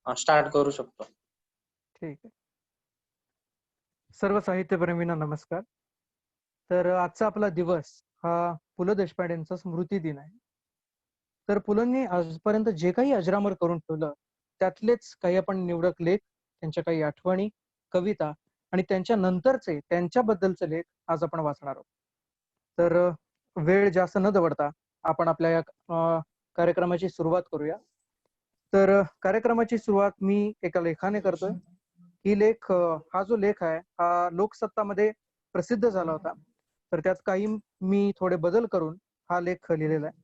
Start करू शकतो. ठीक आहे. सर्व साहित्यप्रेमींना नमस्कार. तर आजचा आपला दिवस हा पु. ल. देशपांडेंचा स्मृती दिन आहे. तर पुलंनी आजपर्यंत जे काही अजरामर करून ठेवलं त्यातलेच काही आपण निवडक लेख, त्यांच्या काही आठवणी, कविता आणि त्यांच्या नंतरचे त्यांच्याबद्दलचे लेख आज आपण वाचणार आहोत. तर वेळ जास्त न दवडता आपण आपल्या या कार्यक्रमाची सुरुवात करूया. तर कार्यक्रमाची सुरुवात मी एका लेखाने करतोय. हा जो लेख आहे हा लोकसत्तामध्ये प्रसिद्ध झाला होता. तर त्यात काही मी थोडे बदल करून हा लेख लिहिलेला आहे.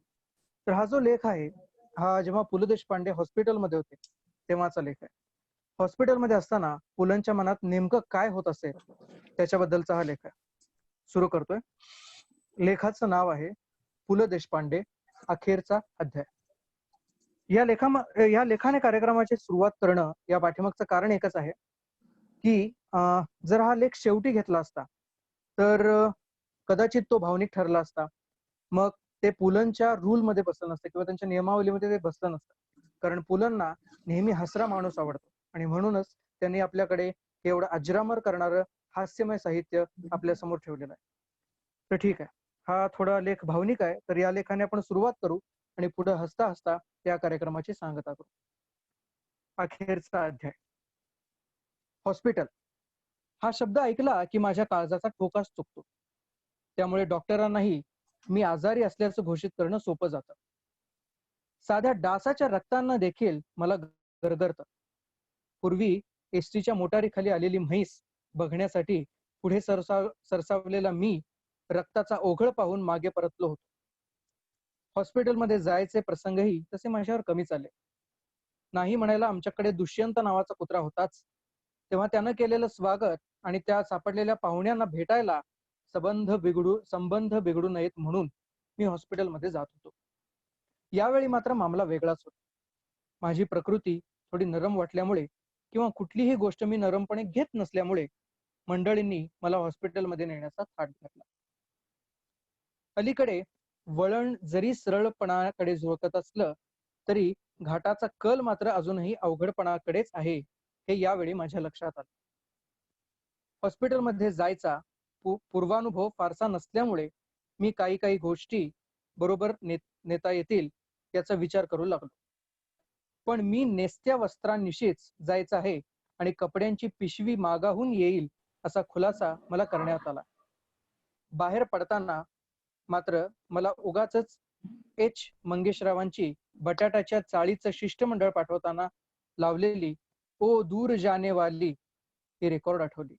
तर हा जो लेख आहे हा जेव्हा पु. ल. देशपांडे हॉस्पिटलमध्ये होते तेव्हाचा लेख आहे. हॉस्पिटलमध्ये असताना पुलंच्या मनात नेमकं काय होत असेल त्याच्याबद्दलचा हा लेख आहे. सुरू करतोय. लेखाचं नाव आहे पु. ल. देशपांडे अखेरचा अध्याय. या लेखाने कार्यक्रमाची सुरुवात करणं या पाठीमागचं कारण एकच आहे की जर हा लेख शेवटी घेतला असता तर कदाचित तो भावनिक ठरला असता. मग ते पुलंच्या रूलमध्ये बसलं नसतं किंवा त्यांच्या नियमावलीमध्ये ते बसलं नसतं. कारण पुलंना नेहमी हसरा माणूस आवडतो आणि म्हणूनच त्यांनी आपल्याकडे एवढं अजरामर करणारं हास्यमय साहित्य आपल्या समोर ठेवलेलं आहे. तर ठीक आहे, हा थोडा लेख भावनिक आहे, तर या लेखाने आपण सुरुवात करू आणि पुढे हसता हसता या कार्यक्रमाची सांगता करू. अखेरचा अध्याय. हॉस्पिटल हा शब्द ऐकला की माझ्या काळजाचा ठोकाच चुकतो. त्यामुळे डॉक्टरांनाही मी आजारी असल्याचं घोषित करणं सोपं जातं. साध्या डासाच्या रक्तांना देखील मला गरगरतं. पूर्वी एसटीच्या मोटारीखाली आलेली म्हैस बघण्यासाठी पुढे सरसावलेला मी रक्ताचा ओघळ पाहून मागे परतलो होतो. हॉस्पिटलमध्ये जायचे प्रसंगही तसे माझ्यावर कमीच आले. नाही म्हणायला आमच्याकडे दुष्यंत नावाचा कुत्रा होताच. तेव्हा त्यानं केलेलं स्वागत आणि त्या सापडलेल्या पाहुण्यांना भेटायला संबंध बिघडू नयेत म्हणून मी हॉस्पिटलमध्ये जात होतो. यावेळी मात्र मामला वेगळाच होता. माझी प्रकृती थोडी नरम वाटल्यामुळे किंवा कुठलीही गोष्ट मी नरमपणे घेत नसल्यामुळे मंडळींनी मला हॉस्पिटलमध्ये नेण्याचा थाट धरला. अलीकडे वळण जरी सरळपणाकडे झुकत असलं तरी घाटाचा कल मात्र अजूनही अवघडपणाकडेच आहे हे यावेळी माझ्या लक्षात आलं. हॉस्पिटलमध्ये जायचा पूर्वानुभव फारसा नसल्यामुळे मी काही गोष्टी बरोबर नेता येतील याचा विचार करू लागलो. पण मी नेसत्या वस्त्रांनिशीच जायचं आहे आणि कपड्यांची पिशवी मागाहून येईल असा खुलासा मला करण्यात आला. बाहेर पडताना मात्र मला उगाचच एच मंगेशरावांची बटाट्याच्या चाळीचं शिष्टमंडळ पाठवताना लावलेली ओ दूर जाने वाली ही रेकॉर्ड आठवली.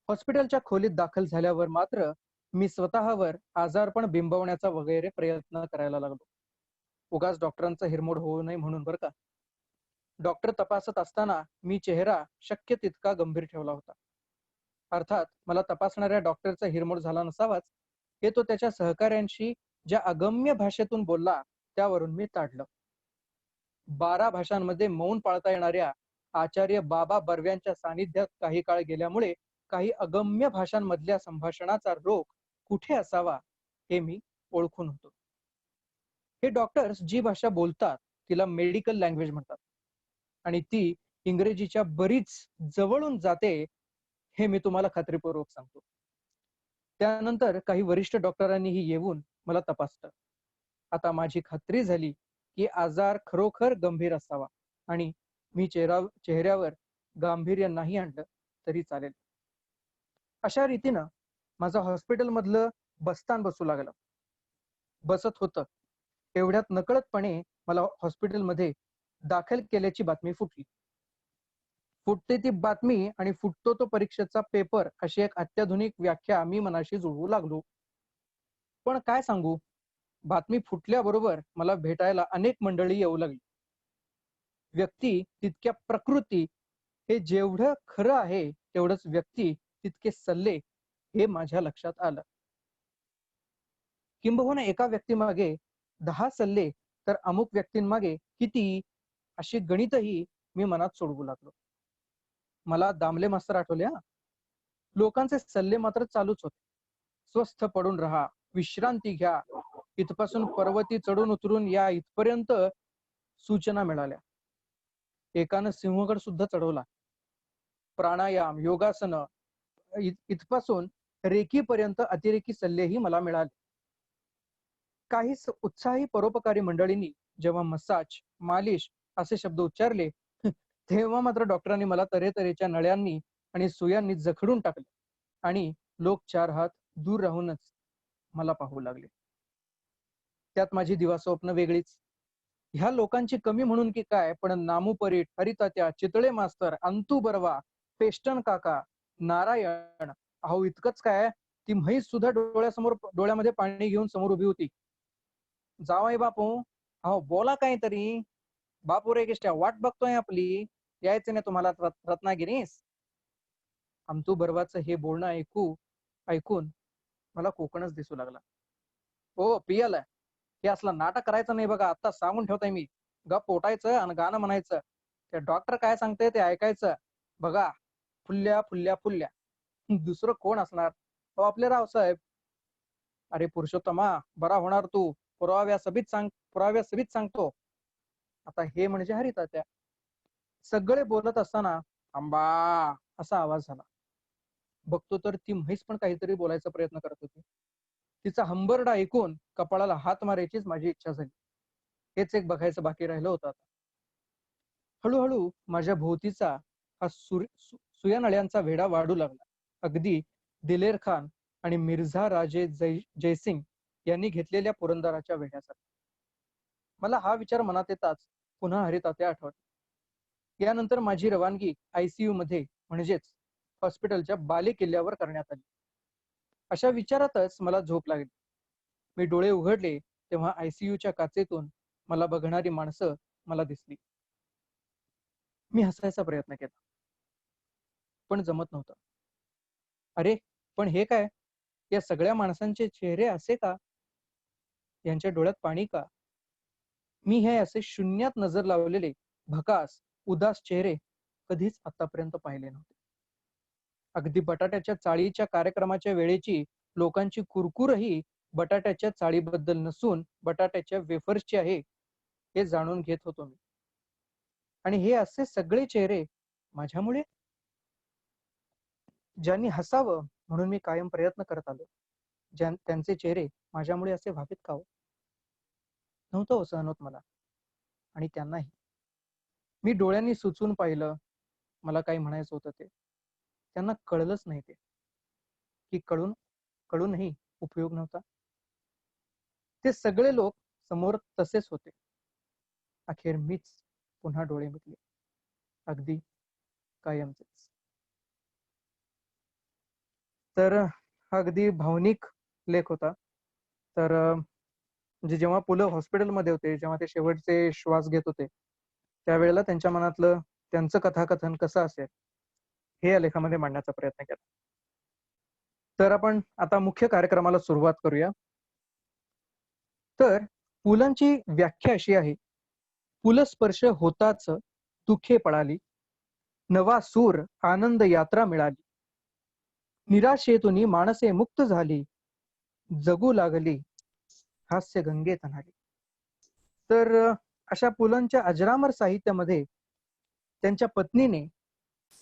हॉस्पिटलच्या खोलीत दाखल झाल्यावर मात्र मी स्वतःवर आजारपण बिंबवण्याचा वगैरे प्रयत्न करायला लागलो. उगाच डॉक्टरांचा हिरमोड होऊ नये म्हणून बरं का. डॉक्टर तपासत असताना मी चेहरा शक्य तितका गंभीर ठेवला होता. अर्थात मला तपासणाऱ्या डॉक्टरचा हिरमोड झाला नसावाच हे तो त्याच्या सहकाऱ्यांशी ज्या अगम्य भाषेतून बोलला त्यावरून मी ताडलं. 12 भाषांमध्ये मौन पाळता येणाऱ्या आचार्य बाबा बर्व्यांच्या सानिध्यात काही काळ गेल्यामुळे काही अगम्य भाषांमधल्या संभाषणाचा रोग कुठे असावा हे मी ओळखून होतो. हे डॉक्टर्स जी भाषा बोलतात तिला मेडिकल लँग्वेज म्हणतात आणि ती इंग्रजीच्या बरीच जवळून जाते हे मी तुम्हाला खात्रीपूर्वक सांगतो. त्यानंतर काही वरिष्ठ डॉक्टरांनीही येऊन मला तपासलं. आता माझी खात्री झाली की आजार खरोखर गंभीर असावा आणि मी चेहऱ्यावर गांभीर्य नाही आणलं तरी चालेल. अशा रीतीनं माझं हॉस्पिटल मधलं बस्तान बसू लागलं. बसत होतं एवढ्यात नकळतपणे मला हॉस्पिटलमध्ये दाखल केल्याची बातमी फुटली. फुटते ती बातमी आणि फुटतो तो परीक्षेचा पेपर अशी एक अत्याधुनिक व्याख्या मी मनाशी जुळवू लागलो. पण काय सांगू, बातमी फुटल्याबरोबर मला भेटायला अनेक मंडळी येऊ लागली. व्यक्ती तितक्या प्रकृती हे जेवढं खरं आहे तेवढंच व्यक्ती तितके सल्ले हे माझ्या लक्षात आलं. किंबहुना एका व्यक्तीमागे 10 सल्ले तर अमुक व्यक्तींमागे किती अशी गणितही मी मनात सोडवू लागलो. मला दामले मास्तर आठवले हा. लोकांचे सल्ले मात्र चालूच होते. स्वस्थ पडून राहा, विश्रांती घ्या, इथपासून पर्वती चढून उतरून या इथपर्यंत सूचना मिळाल्या. एकानं सिंहगड सुद्धा चढवला. प्राणायाम, योगासन इथपासून रेकीपर्यंत अतिरेकी सल्लेही मला मिळाले. काही उत्साही परोपकारी मंडळींनी जेव्हा मसाज, मालिश असे शब्द उच्चारले तेव्हा मात्र डॉक्टरांनी मला तऱ्हेतऱ्हेच्या नळ्यांनी आणि सुयांनी जखडून टाकले आणि लोक 4 हात दूर राहूनच मला पाहू लागले. त्यात माझी दिवास्वप्न वेगळीच. ह्या लोकांची कमी म्हणून की काय, पण नामू परीट, हरितात्या, चितळे मास्तर, अंतू बर्वा, पेष्टन काका, नारायण, अहो इतकंच काय, ती म्हैस सुद्धा डोळ्यामध्ये पाणी घेऊन समोर उभी होती. जावाई बापू, अहो बोला काहीतरी. बापू रे किष्ट्या, वाट बघतोय आपली, यायचं नाही तुम्हाला रत्नागिरीस? अंतू बर्वाचं हे बोलणं ऐकून मला कोकणच दिसू लागला. हो पियल, हे असलं नाटक करायचं नाही बघा, आता सांगून ठेवताय मी. गप पोटायचं आणि गाणं म्हणायचं. ते डॉक्टर काय सांगते ते ऐकायचं. बघा, फुल्ल्या फुल्ल्या फुल्ल्या. दुसरं कोण असणार? हो आपले रावसाहेब. अरे पुरुषोत्तमा, बरा होणार तू. पुराव्यासहित सांगतो. आता हे म्हणजे हरितात्या. सगळे बोलत असताना आंबा असा आवाज झाला. बघतो तर ती म्हैस पण काहीतरी बोलायचा प्रयत्न करत होती. तिचा हंबरडा ऐकून कपाळाला हात मारायचीच माझी इच्छा झाली. हेच एक बघायचं बाकी राहिलं होतं आता. हळूहळू माझ्या भोवतीचा हा सुयानळ्यांचा वेढा वाढू लागला. अगदी दिलेर खान आणि मिर्झा राजे जयसिंग यांनी घेतलेल्या पुरंदराच्या वेढ्याचा. मला हा विचार मनात येताच पुन्हा हरितात्या आठवले. यानंतर माझी रवानगी ICU मध्ये म्हणजेच हॉस्पिटलच्या बाले किल्ल्यावर करण्यात आली. अशा विचारातच मला झोप लागली. मी डोळे उघडले तेव्हा ICUच्या काचेतून मला बघणारी माणसं मला दिसली. मी हसायचा प्रयत्न केला, पण जमत नव्हतं. अरे पण हे काय, या सगळ्या माणसांचे चेहरे असे का? यांच्या डोळ्यात पाणी का? मी हे असे शून्यात नजर लावलेले भकास उदास चेहरे कधीच आतापर्यंत पाहिले नव्हते. अगदी बटाट्याच्या चाळीच्या कार्यक्रमाच्या वेळेची लोकांची कुरकुरही बटाट्याच्या चाळीबद्दल नसून बटाट्याच्या वेफर्सची आहे हे जाणून घेत होतो मी. आणि हे असे सगळे चेहरे माझ्यामुळे, ज्यांनी हसावं म्हणून मी कायम प्रयत्न करत आलो, त्यांचे चेहरे माझ्यामुळे असे व्हावेत का हो? नव्हतं हो सहन होत मला आणि त्यांनाही. मी डोळ्यांनी सुचून पाहिलं मला काय म्हणायचं होतं ते. त्यांना कळलंच नाही ते, की कळूनही उपयोग नव्हता. ते सगळे लोक समोर तसेच होते. अखेर मीच पुन्हा डोळे मिटले, अगदी कायमचेच. तर अगदी भावनिक लेख होता. तर म्हणजे जेव्हा पुलं हॉस्पिटलमध्ये होते, जेव्हा ते शेवटचे श्वास घेत होते, त्यावेळेला त्यांच्या मनातलं त्यांचं कथाकथन कसं असेल हे या लेखामध्ये मांडण्याचा प्रयत्न केला. तर आपण आता मुख्य कार्यक्रमाला सुरुवात करूया. तर पुलंची व्याख्या अशी आहे: पुलस्पर्श होताच दुःखे पळाली, नवा सूर आनंद यात्रा मिळाली, निराशेतून माणसे मुक्त झाली, जगू लागली हास्य गंगेत न्हाली. तर अशा पुलंच्या अजरामर साहित्यामध्ये त्यांच्या पत्नीने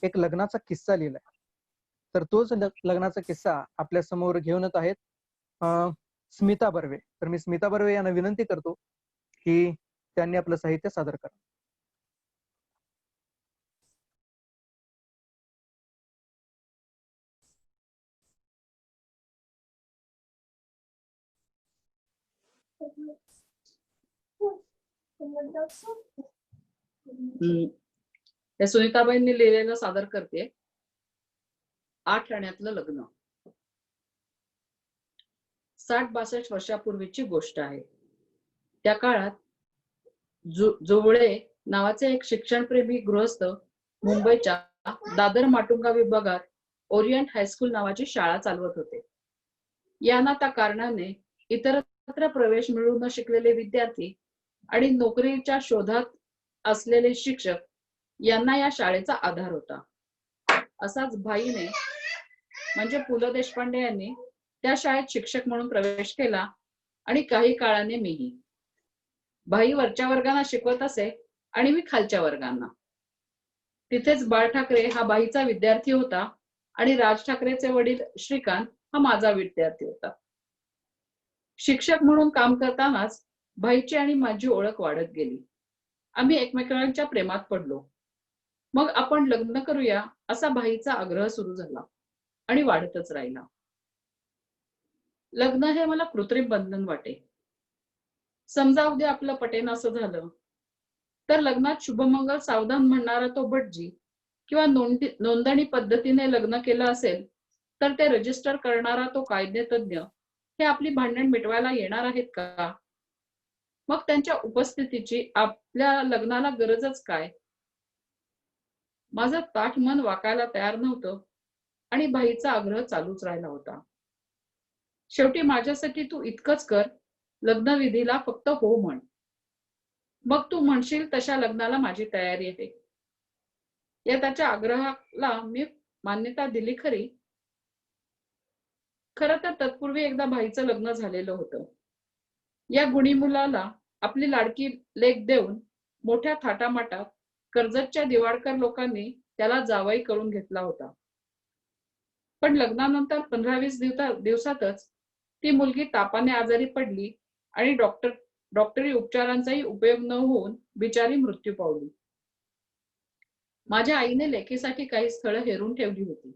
एक लग्नाचा किस्सा लिहिलाय. तर तोच लग्नाचा किस्सा आपल्या समोर घेऊनच आहेत स्मिता बर्वे. तर मी स्मिता बर्वे यांना विनंती करतो की त्यांनी आपलं साहित्य सादर करा. त्या सुनीताबाईंनी लिहिलेलं सादर करते. 8 आण्यातलं लग्न. 60-62 वर्षापूर्वीची गोष्ट आहे. त्या काळात जोवळे नावाचे एक शिक्षणप्रेमी गृहस्थ मुंबईच्या दादर माटुंगा विभागात ओरिएंट हायस्कूल नावाची शाळा चालवत होते. या ना त्या कारणाने इतरत्र प्रवेश मिळू न शिकलेले विद्यार्थी आणि नोकरीच्या शोधात असलेले शिक्षक यांना या शाळेचा आधार होता. असाच भाईने म्हणजे पु ल देशपांडे यांनी त्या शाळेत शिक्षक म्हणून प्रवेश केला आणि काही काळाने मीही. भाई वरच्या वर्गांना शिकवत असे आणि मी खालच्या वर्गांना. तिथेच बाळ ठाकरे हा बाईचा विद्यार्थी होता आणि राज ठाकरेचे वडील श्रीकांत हा माझा विद्यार्थी होता. शिक्षक म्हणून काम करतानाच बाईची आणि माझी ओळख वाढत गेली. आम्ही एकमेकांच्या प्रेमात पडलो. मग आपण लग्न करूया असा बाईचा आग्रह सुरू झाला आणि वाढतच राहिला. लग्न हे मला कृत्रिम बंधन वाटे. समजा उद्या आपलं पटेन असं झालं तर लग्नात शुभमंगल सावधान म्हणणारा तो भटजी किंवा नोंदणी पद्धतीने लग्न केलं असेल तर ते रजिस्टर करणारा तो कायदेतज्ञ हे आपली भांडण मिटवायला येणार आहेत का? मग त्यांच्या उपस्थितीची आपल्या लग्नाला गरजच काय? माझं ताठ मन वाकायला तयार नव्हतं आणि बाईचा आग्रह चालूच राहिला होता. शेवटी माझ्यासाठी तू इतकंच कर, लग्नविधीला फक्त हो म्हण. मग तू म्हणशील तशा लग्नाला माझी तयारी आहे. या त्याच्या आग्रहाला मी मान्यता दिली खरी. खरं तर तत्पूर्वी एकदा भाईचं लग्न झालेलं होतं. या गुणी मुलाला आपली लाडकी लेक देऊन मोठ्या थाटामाटात कर्जतच्या दिवाडकर लोकांनी त्याला जावई करून घेतला होता. पण लग्नानंतर 15-20 दिवसातच ती मुलगी तापाने आजारी पडली आणि डॉक्टरी उपचारांचाही उपयोग न होऊन बिचारी मृत्यू पावली. माझ्या आईने लेकीसाठी काही स्थळं हेरून ठेवली होती.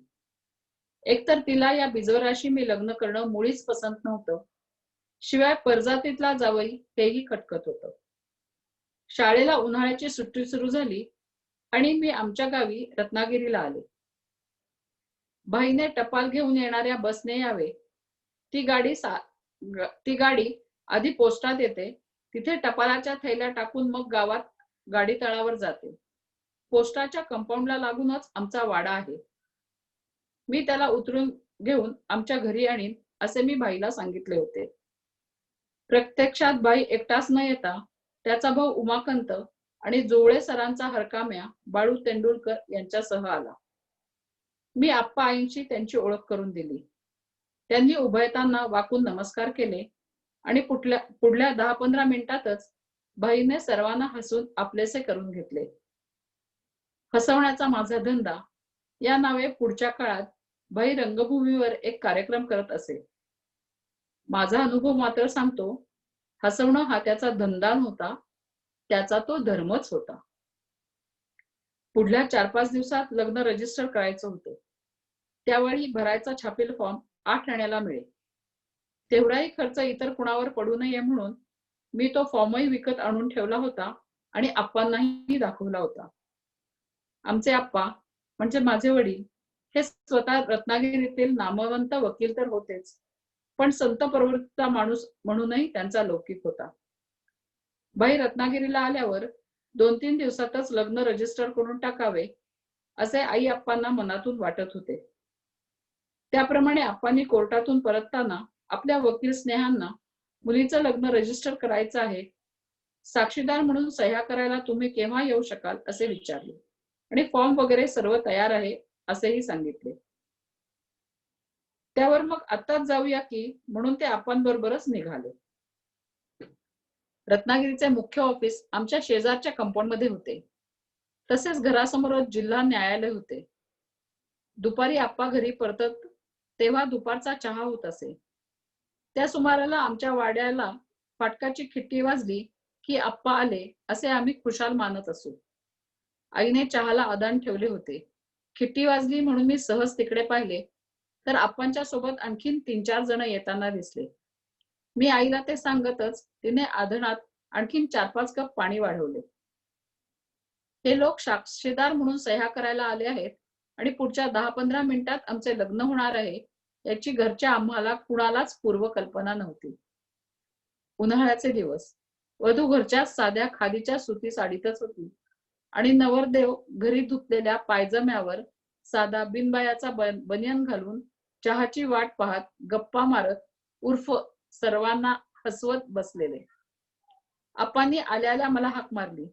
एकतर तिला या बिजोराशी मी लग्न करणं मुळीच पसंत नव्हतं. शिवाय परजातीतला जावई तेही खटकत होतं. शाळेला उन्हाळ्याची सुट्टी सुरू झाली आणि मी आमच्या गावी रत्नागिरीला आले. भाईने टपाल घेऊन येणाऱ्या बसने यावे. ती गाडी आधी पोस्टात येते, तिथे टपालाच्या थैल्या टाकून मग गावात गाडी तळावर जाते. पोस्टाच्या कंपाऊंडला लागूनच आमचा वाडा आहे. मी त्याला उतरून घेऊन आमच्या घरी आणीन असे मी बाईला सांगितले होते. प्रत्यक्षात बाई एकटाच न येता त्याचा भाऊ उमाकांत आणि जोवळे सरांचा हरकाम्या बाळू तेंडुलकर यांच्यासह आला. मी आप्पा आईंशी त्यांची ओळख करून दिली. त्यांनी उभयतांना वाकून नमस्कार केले आणि पुढल्या 10-15 मिनिटातच बाईने सर्वांना हसून आपलेसे करून घेतले. हसवण्याचा माझा धंदा या नावे पुढच्या काळात बाई रंगभूमीवर एक कार्यक्रम करत असे. माझा अनुभव मात्र सांगतो, हसवणं हा त्याचा धंदा नव्हता, त्याचा तो धर्मच होता. पुढल्या 4-5 दिवसात लग्न रजिस्टर करायचं होतं. त्यावेळी भरायचा छापील फॉर्म 8 आण्याला मिळेल. तेवढाही खर्च इतर कुणावर पडू नये म्हणून मी तो फॉर्मही विकत आणून ठेवला होता आणि आप्पांनाही दाखवला होता. आमचे आप्पा म्हणजे माझे वडील हे स्वतः रत्नागिरीतील नामवंत वकील तर होतेच, पण संत प्रवृत्तीचा माणूस म्हणूनही त्यांचा लौकिक होता. बाई रत्नागिरीला आल्यावर 2-3 दिवसातच लग्न रजिस्टर करून टाकावे असे आई आप्पांना मनातून वाटत होते. त्याप्रमाणे आप्पांनी कोर्टातून परतताना आपल्या वकील स्नेहांना मुलीचं लग्न रजिस्टर करायचं आहे, साक्षीदार म्हणून सह्या करायला तुम्ही केव्हा येऊ शकाल असे विचारले आणि फॉर्म वगैरे सर्व तयार आहे असेही सांगितले. त्यावर मग आत्ताच जाऊया की म्हणून ते आप्पांबरोबरच निघाले. रत्नागिरीचे मुख्य ऑफिस आमच्या शेजारच्या कंपाऊंड मध्ये होते. तसेच घरासमोरच जिल्हा न्यायालय होते. दुपारी आप्पा घरी परतत तेव्हा दुपारचा चहा होत असे. त्या सुमाराला आमच्या वाड्याला फाटकाची खिट्टी वाजली की आप्पा आले असे आम्ही खुशाल मानत असू. आईने चहाला आदान ठेवले होते. खिट्टी वाजली म्हणून मी सहज तिकडे पाहिले तर आप्पांच्या सोबत आणखीन 3-4 जण येताना दिसले. मी आईला ते सांगतच तिने आधणात आणखीन 4-5 कप पाणी वाढवले. हे लोक साक्षीदार म्हणून सह्या करायला आले आहेत आणि पुढच्या 10-15 मिनिटात आमचे लग्न होणार आहे याची घरच्या आम्हाला कुणालाच पूर्वकल्पना नव्हती. उन्हाळ्याचे दिवस. वधू घरच्या साध्या खादीच्या सुती साडीतच होती आणि नवरदेव घरी धुतलेल्या पायजम्यावर साधा बिनबायाचा बनियन घालून चहाची वाट पाहत गप्पा मारत उर्फ सर्वांना हसवत बसलेले. आप्पांनी आल्याला मला हाक मारली.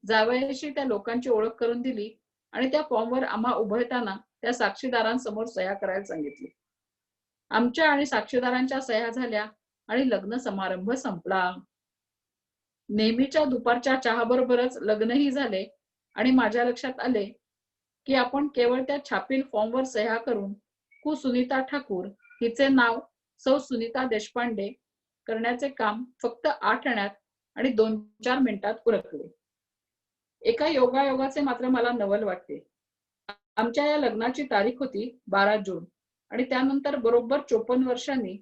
जावयाशी त्या लोकांची ओळख करून दिली आणि त्या फॉर्मवर आम्हा उभयताना त्या साक्षीदारांसमोर सह्या करायला सांगितली. आमच्या आणि साक्षीदारांच्या सह्या झाल्या आणि लग्न समारंभ संपला. नेहमीच्या दुपारच्या चहाबरोबरच लग्नही झाले आणि माझ्या लक्षात आले की आपण केवळ त्या छापील फॉर्मवर सह्या करून सुनीता ठाकूर हिचे नाव सौ सुनीता देशपांडे करण्याचे काम फक्त 8 आण्यात आणि 2-4 मिनिटात उरकले. एका योगायोगाचे मात्र मला नवल वाटते. आमच्या या लग्नाची तारीख होती 12 जून आणि त्यानंतर बरोबर 54 वर्षांनी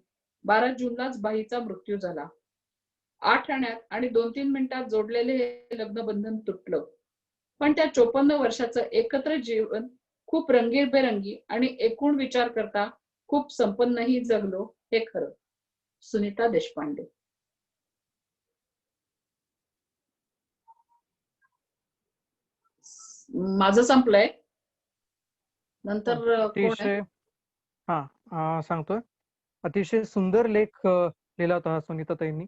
12 जूनलाच बाईचा मृत्यू झाला. 8 आण्यात आणि 2-3 मिनिटात जोडलेले हे लग्नबंधन तुटलं. पण त्या 54 वर्षाचं एकत्र जीवन खूप रंगीबेरंगी आणि एकूण विचार करता खूप संपन्नही जगलो, हे खरं. सुनीता देशपांडे. माझं संपलंय. नंतर कोण आहे? अतिशय सांगतोय. अतिशय सुंदर लेख लिहिला होता सुनीताताईंनी.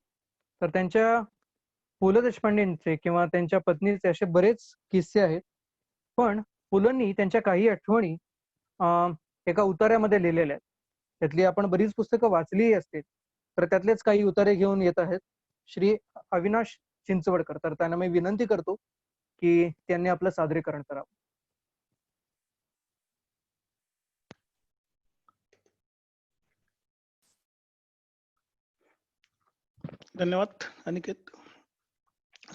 तर त्यांच्या पु ल देशपांडेंचे किंवा त्यांच्या पत्नीचे असे बरेच किस्से आहेत, पण पुलंनी त्यांच्या काही आठवणी एका उतार्यामध्ये लिहिलेल्या आहेत. त्यातली आपण बरीच पुस्तकं वाचलीही असतील, तर त्यातलेच काही उतारे घेऊन येत आहेत श्री अविनाश चिंचवडकर. तर त्यांना मी विनंती करतो की त्यांनी आपलं सादरीकरण करावं. धन्यवाद अनिकेत.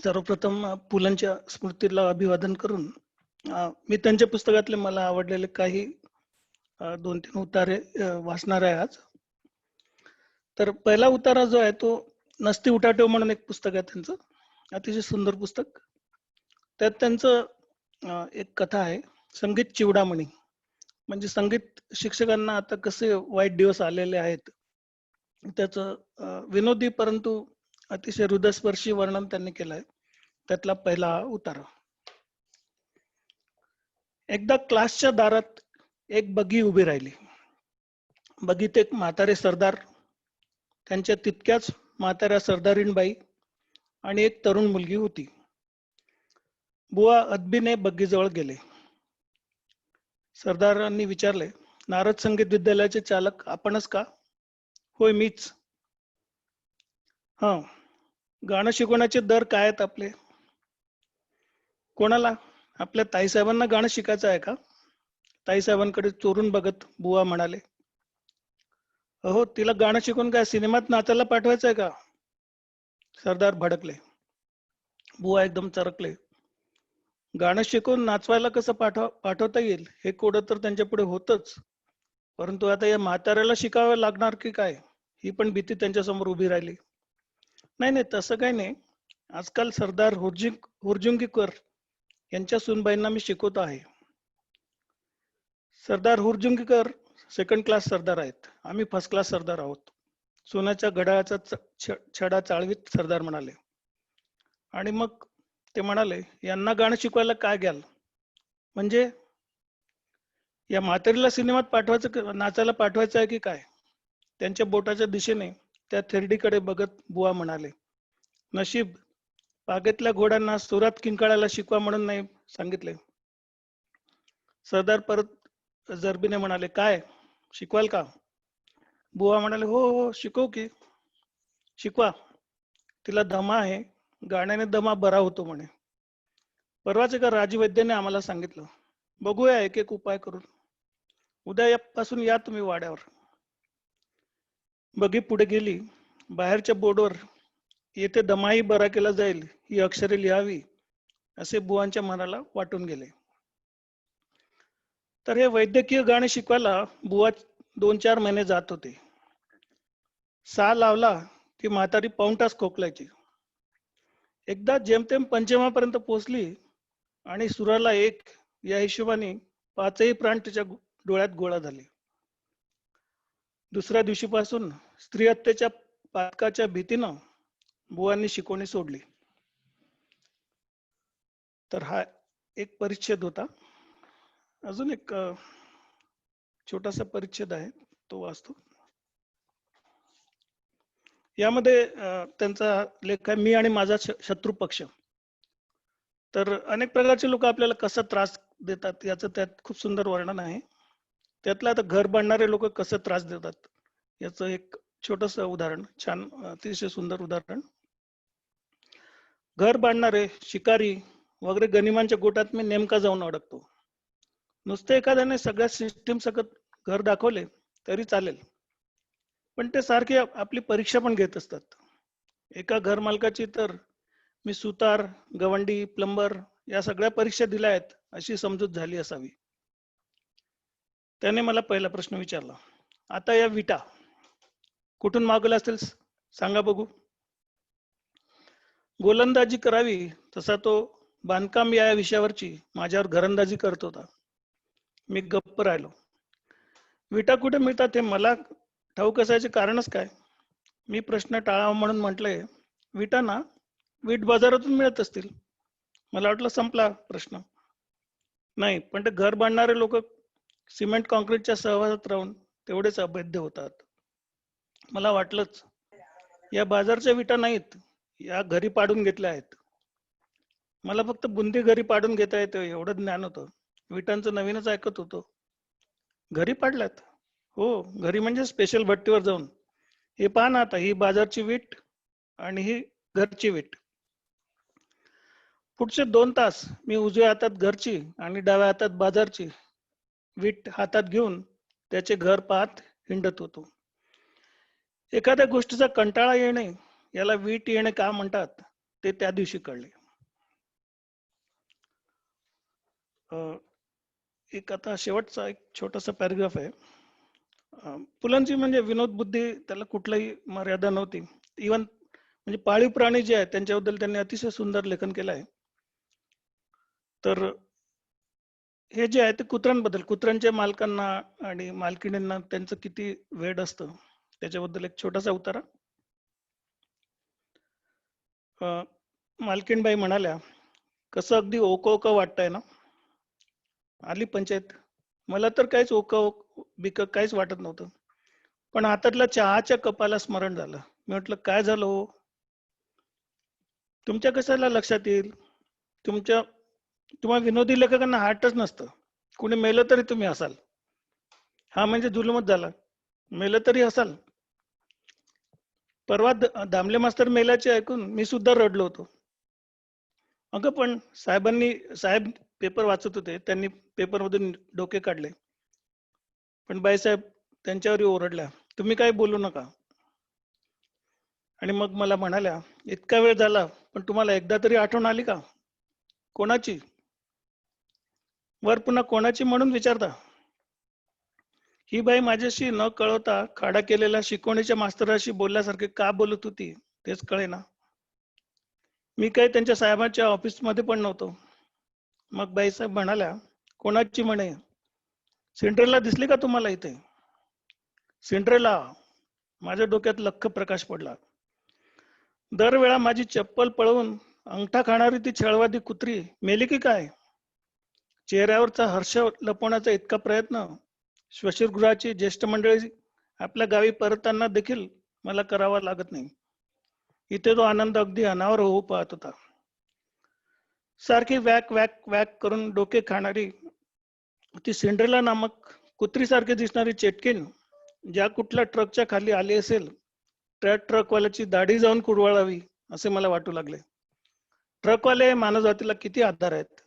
सर्वप्रथम पुलंच्या स्मृतीला अभिवादन करून मी त्यांच्या पुस्तकातले मला आवडलेले काही 2-3 उतारे वाचणार आहे आज. तर पहिला उतारा जो आहे तो नसती उठाठेव म्हणून एक पुस्तक आहे त्यांचं, अतिशय सुंदर पुस्तक. त्यात त्यांचं एक कथा आहे, संगीत चिवडामणी. म्हणजे संगीत शिक्षकांना आता कसे वाईट दिवस आलेले आहेत त्याचं विनोदी परंतु अतिशय हृदयस्पर्शी वर्णन त्यांनी केलंय. त्यातला पहिला उतारा. एकदा क्लासच्या दारात एक बगी उभी राहिली. बगीत एक म्हातारे सरदार, त्यांच्या तितक्याच म्हाताऱ्या सरदारीणबाई आणि एक तरुण मुलगी होती. बुवा अदबीने बग्गीजवळ गेले. सरदारांनी विचारले, नारद संगीत विद्यालयाचे चालक आपणच का? होय, मीच. हा, गाणं शिकवण्याचे दर काय आहेत आपले? कोणाला? आपल्या ताईसाहेबांना गाणं शिकायचं आहे का? ताईसाहेबांकडे चोरून बघत बुवा म्हणाले. अहो, तिला गाणं शिकून काय सिनेमात नाचायला पाठवायचंय का? सरदार भडकले. बुवा एकदम चरकले. गाणं शिकून नाचवायला कसं पाठवता येईल हे कोडं तर त्यांच्या पुढे होतच, परंतु आता या म्हाताऱ्याला शिकावं लागणार की काय, ही पण भीती त्यांच्या समोर उभी राहिली. नाही, तसं काही नाही. आजकाल सरदार हुरजुंगीकर यांच्या सूनबाईंना मी शिकवतो आहे. सरदार हुरजुंगीकर सेकंड क्लास सरदार आहेत, आम्ही फर्स्ट क्लास सरदार आहोत. सोन्याच्या घड्याळाचा छडा चाळवीत सरदार म्हणाले. आणि मग ते म्हणाले, यांना गाणं शिकवायला काय घ्याल? म्हणजे या म्हातारीला सिनेमात नाचायला पाठवायचं आहे की काय? त्यांच्या बोटाच्या दिशेने त्या थेरडीकडे बघत बुवा म्हणाले, नशीब बागेतल्या घोड्यांना सुरात किंकाळायला शिकवा म्हणून नाही सांगितले. सरदार परत जरबीने म्हणाले, काय शिकवाल का? बुवा म्हणाले, हो शिकवू की. शिकवा, तिला दमा आहे, गाण्याने दमा बरा होतो म्हणे. परवाच एका राजवैद्याने आम्हाला सांगितलं. बघूया एक एक उपाय करून. उद्यापासून या तुम्ही वाड्यावर. बगी पुढे गेली. बाहेरच्या बोर्डवर येथे दमाही बरा केला जाईल ही अक्षरे लिहावी असे बुवांच्या मनाला वाटून गेले. तर हे वैद्यकीय गाणे शिकवायला बुवा 2-4 महिने जात होते. सा लावला की म्हातारी पाऊण तास खोकलायची. एकदा जेमतेम पंचमापर्यंत पोहोचली आणि सुराला एक या हिशोबाने 5ही प्राण तिच्या डोळ्यात गोळा झाले. दुसऱ्या दिवशीपासून स्त्री हत्येच्या पातकाच्या भीतीनं बुवांनी शिकवणी सोडली. तर हा एक परिच्छेद होता. अजून एक छोटासा परिच्छेद आहे, तो वाचतो. यामध्ये त्यांचा लेख आहे, मी आणि माझा शत्रू पक्ष. तर अनेक प्रकारचे लोक आपल्याला कसा त्रास देतात याचं त्यात खूप सुंदर वर्णन आहे. त्यातलं आता घर बांधणारे लोक कसं त्रास देतात याचं एक छोटस उदाहरण, छान अतिशय सुंदर उदाहरण. घर बांधणारे, शिकारी, वगैरे गनिमांच्या गोटात मी नेमका जाऊन अडकतो. नुसतं एखाद्याने सगळ्या सिस्टीम सकट घर दाखवले तरी चालेल, पण ते सारखे आपली परीक्षा पण घेत असतात. एका घर मालकाची तर मी सुतार, गवंडी, प्लंबर या सगळ्या परीक्षा दिल्या आहेत अशी समजूत झाली असावी. त्याने मला पहिला प्रश्न विचारला, आता या विटा कुठून मागवल्या असतील सांगा बघू. गोलंदाजी करावी तसा तो बांधकाम या विषयावरची माझ्यावर घरंदाजी करत होता. मी गप्प राहिलो. विटा कुठे मिळतात हे मला ठाऊक असायचे कारणच काय? मी प्रश्न टाळावा म्हणून म्हटलंय, विटा ना वीट बाजारातून मिळत असतील. मला वाटलं संपला प्रश्न. नाही, पण ते घर बांधणारे लोक सिमेंट कॉन्क्रीटच्या सहवासात राहून तेवढेच अवैध होतात. मला वाटलंच, या बाजारच्या विटा नाहीत, या घरी पाडून घेतल्या आहेत. मला फक्त बुंदी घरी पाडून घेता येतं एवढं ज्ञान होतं. विटांचं नवीनच ऐकत होतो. घरी पाडल्यात? हो, घरी म्हणजे स्पेशल भट्टीवर जाऊन. हे पहा ना, आता ही बाजारची वीट आणि ही घरची वीट. पुढचे 2 तास मी उजव्या हातात घरची आणि डाव्या हातात बाजारची वीट हातात घेऊन त्याचे घर पाहत हिंडत होतो. एखाद्या गोष्टीचा कंटाळा येणे याला वीट येणे का म्हणतात ते त्या दिवशी कळले. एक आता शेवटचा एक छोटासा पॅराग्राफ आहे. पुलंची म्हणजे विनोद बुद्धी, त्याला कुठलाही मर्यादा नव्हती. इवन म्हणजे पाळीव प्राणी जे आहेत त्यांच्याबद्दल त्यांनी अतिशय सुंदर लेखन केलं आहे. तर हे जे आहे ते कुत्र्यांबद्दल, कुत्र्यांच्या मालकांना आणि मालकिणींना त्यांचं किती वेड असतं त्याच्याबद्दल एक छोटासा उतारा. मालकीणबाई म्हणाल्या, कसं अगदी ओक ओक वाटतंय ना. आली पंचायत. मला तर काहीच ओक बिक काहीच वाटत नव्हतं, पण हातातल्या चहाच्या कपाला स्मरण झालं. मी म्हटलं, काय झालं हो? तुमच्या कशाला लक्षात येईल? तुम्हा विनोदी लेखकांना हार्टच नसतं. कुणी मेलं तरी तुम्ही हसाल. हा म्हणजे जुलूमच झाला. मेलं तरी हसाल. परवा दामले मास्तर मेल्याचे ऐकून मी सुद्धा रडलो होतो. अगं पण साहेब पेपर वाचत होते, त्यांनी पेपरमधून डोके काढले, पण बाईसाहेब त्यांच्यावरही ओरडल्या, तुम्ही काही बोलू नका. आणि मग मला म्हणाल्या, इतका वेळ झाला पण तुम्हाला एकदा तरी आठवण आली का? कोणाची? वर पुन्हा कोणाची म्हणून विचारता? ही बाई माझ्याशी न कळवता खाडा केलेल्या शिकवणीच्या मास्तराशी बोलल्यासारखे का बोलत होती तेच कळेना. मी काही त्यांच्या साहेबांच्या ऑफिसमध्ये पण नव्हतो. मग बाईसाहेब म्हणाल्या, कोणाची म्हणे? सिंड्रेला दिसली का तुम्हाला इथे? सिंड्रेला? माझ्या डोक्यात लख्ख प्रकाश पडला. दरवेळा माझी चप्पल पळवून अंगठा खाणारी ती छळवादी कुत्री मेली की काय? चेहऱ्यावरचा हर्ष लपवण्याचा इतका प्रयत्न श्वशुरगृहाची ज्येष्ठ मंडळी आपल्या गावी परतताना देखील मला करावा लागत नाही. इथे तो आनंद अगदी अनावर होऊ पाहत होता. सारखी वॅक वॅक वॅक करून डोके खाणारी ती सिंड्रेला नामक कुत्रीसारखी दिसणारी चेटकीन ज्या कुठल्या ट्रकच्या खाली आली असेल, त्या ट्रकवाल्याची दाढी जाऊन कुरवाळावी असे मला वाटू लागले. ट्रकवाले मानवजातीला किती आधार आहेत.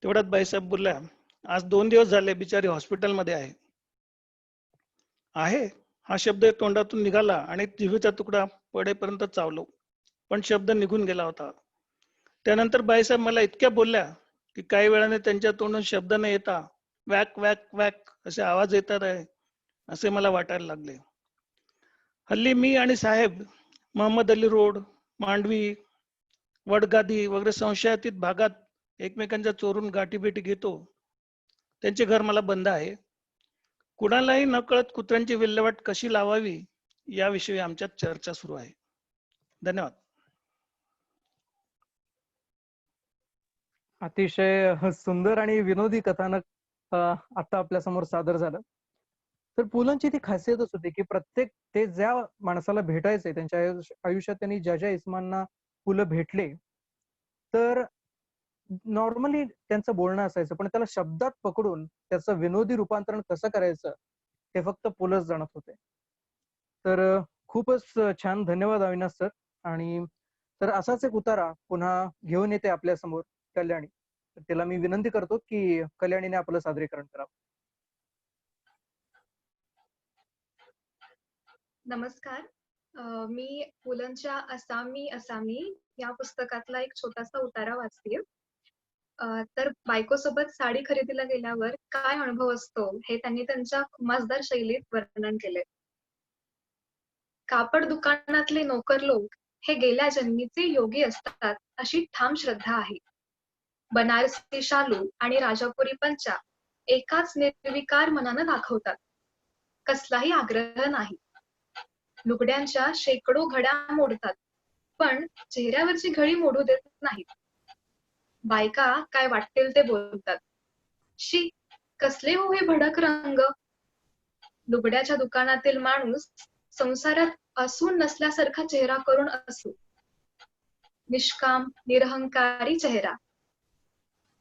तेवढ्यात बाईसाहेब बोलल्या, आज 2 दिवस झाले बिचारी हॉस्पिटलमध्ये आहे. आहे हा शब्द तोंडातून निघाला आणि जिभेचा तुकडा पडेपर्यंत चावलो, पण शब्द निघून गेला होता. त्यानंतर बाईसाहेब मला इतक्या बोलल्या की काही वेळाने त्यांच्या तोंडून शब्द न येता वॅक वॅक वॅक असे आवाज येतात आहे असे मला वाटायला लागले. हल्ली मी आणि साहेब मोहम्मद अली रोड, मांडवी, वडगादी वगैरे संशयातीत भागात एकमेकांच्या चोरून गाठीभेटी घेतो. त्यांचे घर मला बंद आहे. कुणालाही नकळत कुत्र्यांची विल्हेवाट कशी लावावी याविषयी आमच्यात चर्चा सुरू आहे. धन्यवाद. अतिशय सुंदर आणि विनोदी कथानक आता आपल्या समोर सादर झालं. तर पुलंची ती खासियतच होती की प्रत्येक ते ज्या माणसाला भेटायचे त्यांच्या आयुष्यात त्यांनी ज्या इसमांना पुलं भेटले, तर नॉर्मली त्यांचं बोलणं असायचं, पण त्याला शब्दात पकडून त्याचं विनोदी रूपांतरण कसं करायचं हे फक्त पुलंच जाणत होते. तर खूपच छान. धन्यवाद अविनाश सर. आणि तर असाच एक उतारा पुन्हा घेऊन येते आपल्या समोर कल्याणी. तर तिला मी विनंती करतो की कल्याणीने आपलं सादरीकरण करावं. नमस्कार. मी पुलंच्या असामी असामी या पुस्तकातला एक छोटासा उतारा वाचतेय. तर बायकोसोबत साडी खरेदीला गेल्यावर काय अनुभव असतो हे त्यांनी त्यांच्या खुमासदार शैलीत वर्णन केले. कापड दुकानातले नोकर लोक हे गेल्या जन्मीचे योगी असतात अशी ठाम श्रद्धा आहे. बनारसी शालू आणि राजापुरी पंचा एकाच निर्विकार मनानं दाखवतात. कसलाही आग्रह नाही. लुगड्यांच्या शेकडो घड्या मोडतात, पण चेहऱ्यावरची घडी मोडू देत नाहीत. बायका काय वाटतील ते बोलतात. शी, कसले हो हे भडक रंग. लुगड्याच्या दुकानातील माणूस संसारात असून नसल्यासारखा चेहरा करून असतो. निष्काम निरहंकारी चेहरा.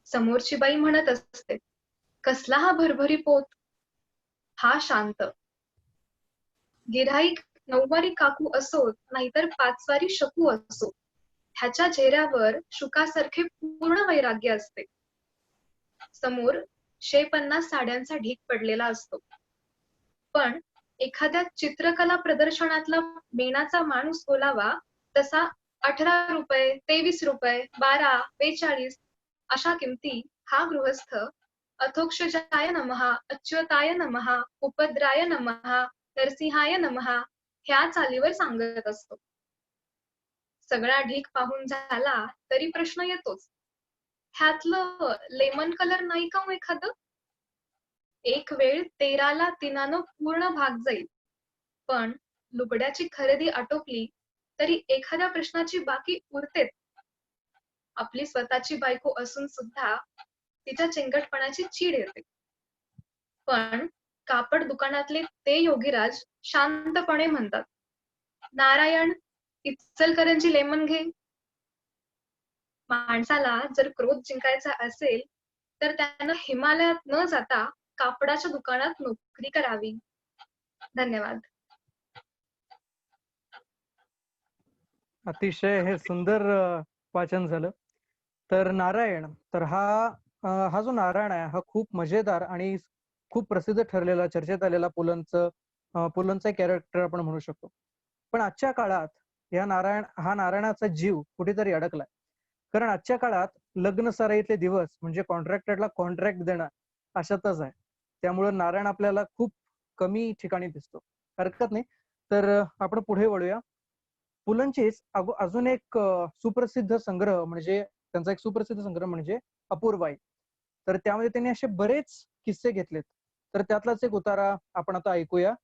समोरची बाई म्हणत असते, कसला हा भरभरी पोत. हा शांत. गिऱ्हाईक 9 वारी काकू असोत नाहीतर 5 वारी शकू असो, ह्याच्या चेहऱ्यावर शुकासारखे पूर्ण वैराग्य असते. समोर 150 साड्यांचा ढीग पडलेला असतो, पण एखाद्या चित्रकला प्रदर्शनातला मेणाचा माणूस बोलावा तसा 18 रुपये, 23 रुपये, 12, 42 अशा किमती हा गृहस्थ अथोक्षजाय नमः, अच्युताय नमः, उपद्राय नमः, नरसिंहाय नमः ह्या चालीवर सांगत असतो. सगळा ढीग पाहून झाला तरी प्रश्न येतोच, ह्यातलं लेमन कलर नाही का एखादं. एक वेळ 13ला 3 पूर्ण भाग जाईल, पण लुगड्याची खरेदी आटोपली तरी एखाद्या प्रश्नाची बाकी उरतेच. आपली स्वतःची बायको असून सुद्धा तिच्या चिंगटपणाची चीड येते. पण कापड दुकानातले ते योगीराज शांतपणे म्हणतात, नारायण, इचलकरंजी लेमन घे. माणसाला जर क्रोध जिंकायचा असेल तर त्यानं हिमालयात न जाता कापडाच्या दुकानात नोकरी करावी. धन्यवाद. अतिशय हे सुंदर वाचन झालं. तर नारायण, तर हा जो नारायण आहे हा खूप मजेदार आणि खूप प्रसिद्ध ठरलेला, चर्चेत आलेला पुलंचा कॅरेक्टर आपण म्हणू शकतो. पण आजच्या काळात हा नारायणाचा जीव कुठेतरी अडकलाय. कारण आजच्या काळात लग्न सराईतले दिवस म्हणजे कॉन्ट्रॅक्टरला कॉन्ट्रॅक्ट देणं अशातच आहे. त्यामुळं नारायण आपल्याला खूप कमी ठिकाणी दिसतो. हरकत नाही. तर आपण पुढे वळूया. पुलंचेच अजून एक सुप्रसिद्ध संग्रह म्हणजे त्यांचा एक सुप्रसिद्ध संग्रह म्हणजे अपूर्वाई. तर त्यामध्ये त्यांनी असे बरेच किस्से घेतलेत. तर त्यातलाच एक उतारा आपण आता ऐकूया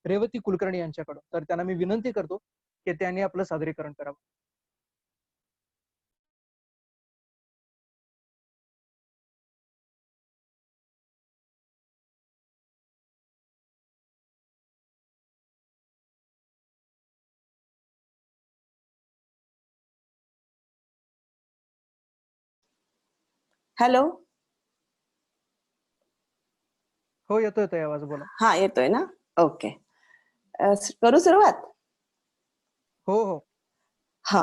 रेवती कुलकर्णी यांच्याकडून. तर त्यांना मी विनंती करतो की त्यांनी आपलं सादरीकरण करावं. हॅलो. हो, येतोय आवाज, बोला. हा, येतोय ना. ओके. करू सुरुवात. हो हो. हा.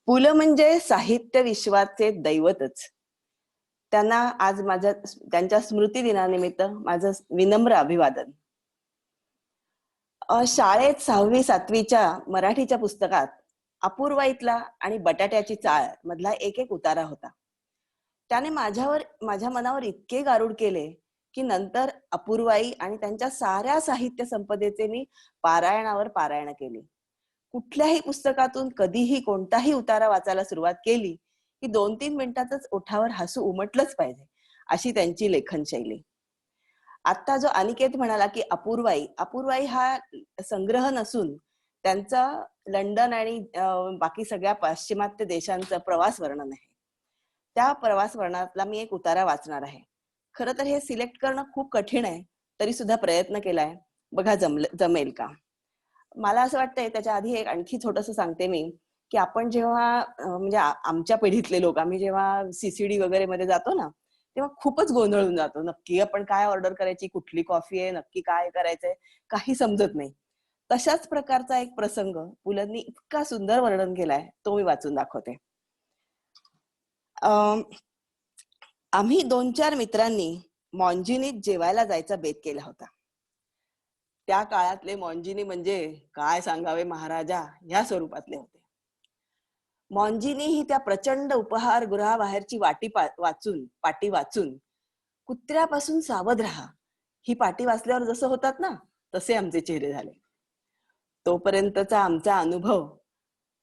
पु ल म्हणजे साहित्य विश्वाचे दैवतच. त्यांना आज त्यांच्या स्मृती दिनानिमित्त माझं विनम्र अभिवादन. शाळेत 6वी 7वीच्या मराठीच्या पुस्तकात अपूर्वाईतला आणि बटाट्याची चाळ मधला एक उतारा होता. त्याने माझ्या मनावर इतके गारुड केले की नंतर अपूर्वाई आणि त्यांच्या साऱ्या साहित्य संपदेचे मी पारायण केली. कुठल्याही पुस्तकातून कधीही कोणताही उतारा वाचायला सुरुवात केली की 2-3 मिनिटातच ओठावर हसू उमटलंच पाहिजे, अशी त्यांची लेखन शैली. आता जो अनिकेत म्हणाला की अपूर्वाई हा संग्रह नसून त्यांचा लंडन आणि बाकी सगळ्या पाश्चिमात्य देशांचं प्रवास वर्णन आहे. त्या प्रवास वर्णनातला मी एक उतारा वाचणार आहे. खरं तर हे सिलेक्ट करणं खूप कठीण आहे, तरी सुद्धा प्रयत्न केलाय. बघा जमेल का. मला असं वाटतंय त्याच्या आधी एक आणखी छोटंसं सांगते मी की आपण जेव्हा म्हणजे आमच्या पिढीतले लोक आम्ही जेव्हा CCD वगैरे मध्ये जातो ना, तेव्हा खूपच गोंधळून जातो. नक्की आपण काय ऑर्डर करायची, कुठली कॉफी आहे, नक्की काय करायचंय, काही समजत नाही. तशाच प्रकारचा एक प्रसंग पुलंनी इतका सुंदर वर्णन केलाय, तो मी वाचून दाखवते. आम्ही 2-4 मित्रांनी मॉन्जिनीत जेवायला जायचा बेत केला होता. त्या काळातले मॉन्जिनी म्हणजे काय सांगावे महाराजा, या स्वरूपातले होते. मॉन्जिनी ही त्या प्रचंड उपहारगृहाबाहेरची पाटी वाचून कुत्र्यापासून सावध राहा ही पाटी वाचल्यावर जसं होतात ना, तसे आमचे चेहरे झाले. तोपर्यंतचा आमचा अनुभव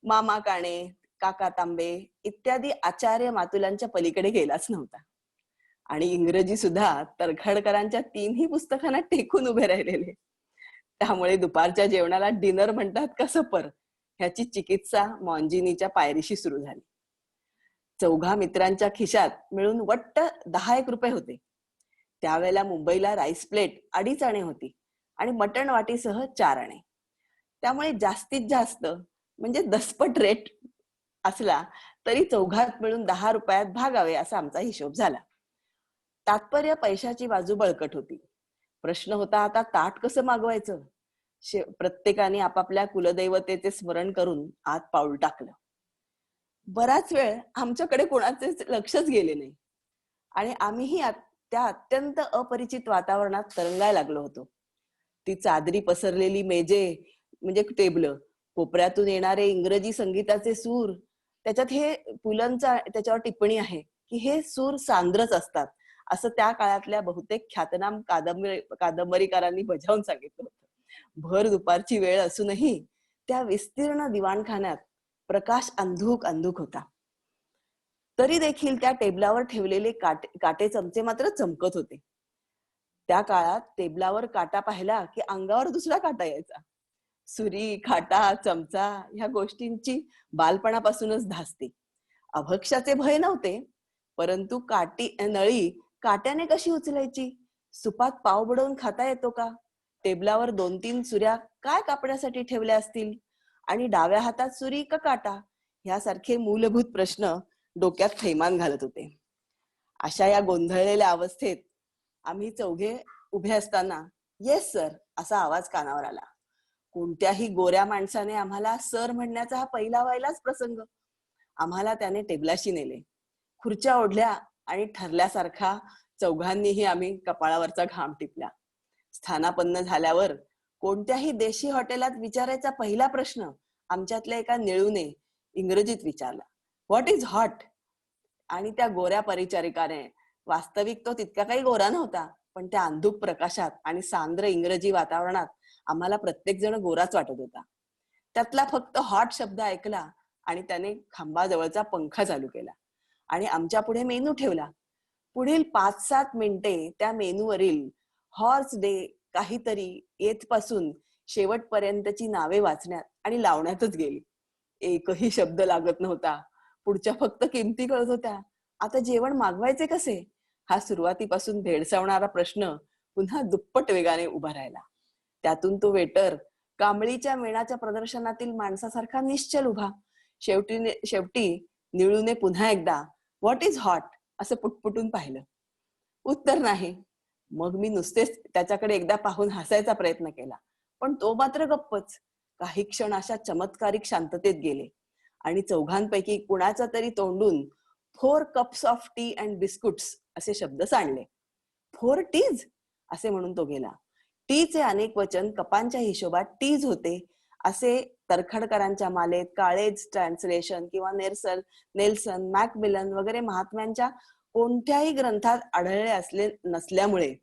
मामा काणे, काका तांबे इत्यादी आचार्य मातुलांच्या पलीकडे गेलाच नव्हता. आणि इंग्रजी सुद्धा तरखडकरांच्या 3ही पुस्तकांना टेकून उभे राहिलेले. त्यामुळे दुपारच्या जेवणाला डिनर म्हणतात का सपर, ह्याची चिकित्सा मॉन्जिनीच्या पायरीशी सुरू झाली. 4 मित्रांच्या खिशात मिळून वट्ट 10 रुपये होते. त्यावेळेला मुंबईला राईस प्लेट 2.5 आणे होती आणि मटण वाटीसह 4 आणे. त्यामुळे जास्तीत जास्त म्हणजे दसपट रेट असला तरी 4घात मिळून 10 रुपयात भागावे असा आमचा हिशोब झाला. तात्पर्य पैशाची बाजू बळकट होती. प्रश्न होता आता ताट कसं मागवायचं. प्रत्येकाने आपापल्या कुलदैवतेचे स्मरण करून आत पाऊल टाकलं. बराच वेळ आमच्याकडे कोणाचेच लक्षच गेले नाही आणि आम्हीही त्या अत्यंत अपरिचित वातावरणात तरंगायला लागलो होतो. ती चादरी पसरलेली मेजे म्हणजे टेबल, कोपऱ्यातून येणारे इंग्रजी संगीताचे सूर, त्याच्यात हे पुलंचा त्याच्यावर टिप्पणी आहे की हे सूर सांद्रच असतात असं त्या काळातल्या बहुतेक ख्यातनाम कादंबरीकारांनी बजावून सांगितलं होतं. भर दुपारची वेळ असूनही त्या विस्तीर्ण दिवाणखान्यात प्रकाश अंधुक अंधुक होता. तरी देखील त्या टेबलावर ठेवलेले काटे चमचे मात्र चमकत होते. त्या काळात टेबलावर काटा पाहिला की अंगावर दुसरा काटा यायचा. सुरी, काटा, चमचा ह्या गोष्टींची बालपणापासूनच धास्ती. अभक्ष्याचे भय नव्हते, परंतु नळी काट्याने कशी उचलायची, सुपात पाव बुडवून खाता येतो का, टेबलावर 2-3 सुऱ्या काय कापण्यासाठी ठेवल्या असतील आणि डाव्या हातात सुरी का काटा, ह्यासारखे मूलभूत प्रश्न डोक्यात थैमान घालत होते. अशा या गोंधळलेल्या अवस्थेत आम्ही 4घे उभे असताना येस सर असा आवाज कानावर आला. कोणत्याही गोऱ्या माणसाने आम्हाला सर म्हणण्याचा हा पहिला व्हायलाच प्रसंग. आम्हाला त्याने टेबलाशी नेले, खुर्च्या ओढल्या आणि ठरल्यासारखा 4घांनीही आम्ही कपाळावरचा घाम टिपला. स्थानापन्न झाल्यावर कोणत्याही देशी हॉटेलात विचारायचा पहिला प्रश्न आमच्यातल्या एका निळूने इंग्रजीत विचारला, व्हॉट इज हॉट. आणि त्या गोऱ्या परिचारिकाने, वास्तविक तो तितका काही गोरा नव्हता, पण त्या अंधुक प्रकाशात आणि सांद्र इंग्रजी वातावरणात आम्हाला प्रत्येक जण गोराच वाटत होता. त्यातला फक्त हॉट शब्द ऐकला आणि त्याने खांबाजवळचा पंखा चालू केला आणि आमच्या पुढे मेनू ठेवला. पुढील 5-7 मिनिटे त्या मेनूवरील हॉर्स डे काहीतरी येथपासून शेवटपर्यंतची नावे वाचण्यात आणि लावण्यातच गेली. एकही शब्द लागत नव्हता. पुढच्या फक्त किमती कळत होत्या. आता जेवण मागवायचे कसे, हा सुरुवातीपासून भेडसावणारा प्रश्न पुन्हा दुप्पट वेगाने उभा राहिला. त्यातून तो वेटर कांबळीच्या मेणाच्या प्रदर्शनातील माणसासारखा निश्चल उभा. शेवटी निळूने पुन्हा एकदा व्हॉट इज हॉट असं पुटपुटून पाहिलं. उत्तर नाही. मग मी नुसतेच त्याच्याकडे एकदा पाहून हसायचा प्रयत्न केला, पण तो मात्र गप्पच. काही क्षण अशा चमत्कारिक शांततेत गेले आणि 4घांपैकी कुणाच्या तरी तोंडून 4 cups of T and biscuits असे शब्द सांडले. 4 टीज असे म्हणून तो गेला. टीचे अनेक वचन कपांच्या हिशोबात टीज होते असे तरखडकरांच्या मालेत काळेज ट्रान्सलेशन किंवा नेल्सन, मॅकमिलन वगैरे महात्म्यांच्या कोणत्याही ग्रंथात आढळले नसल्यामुळे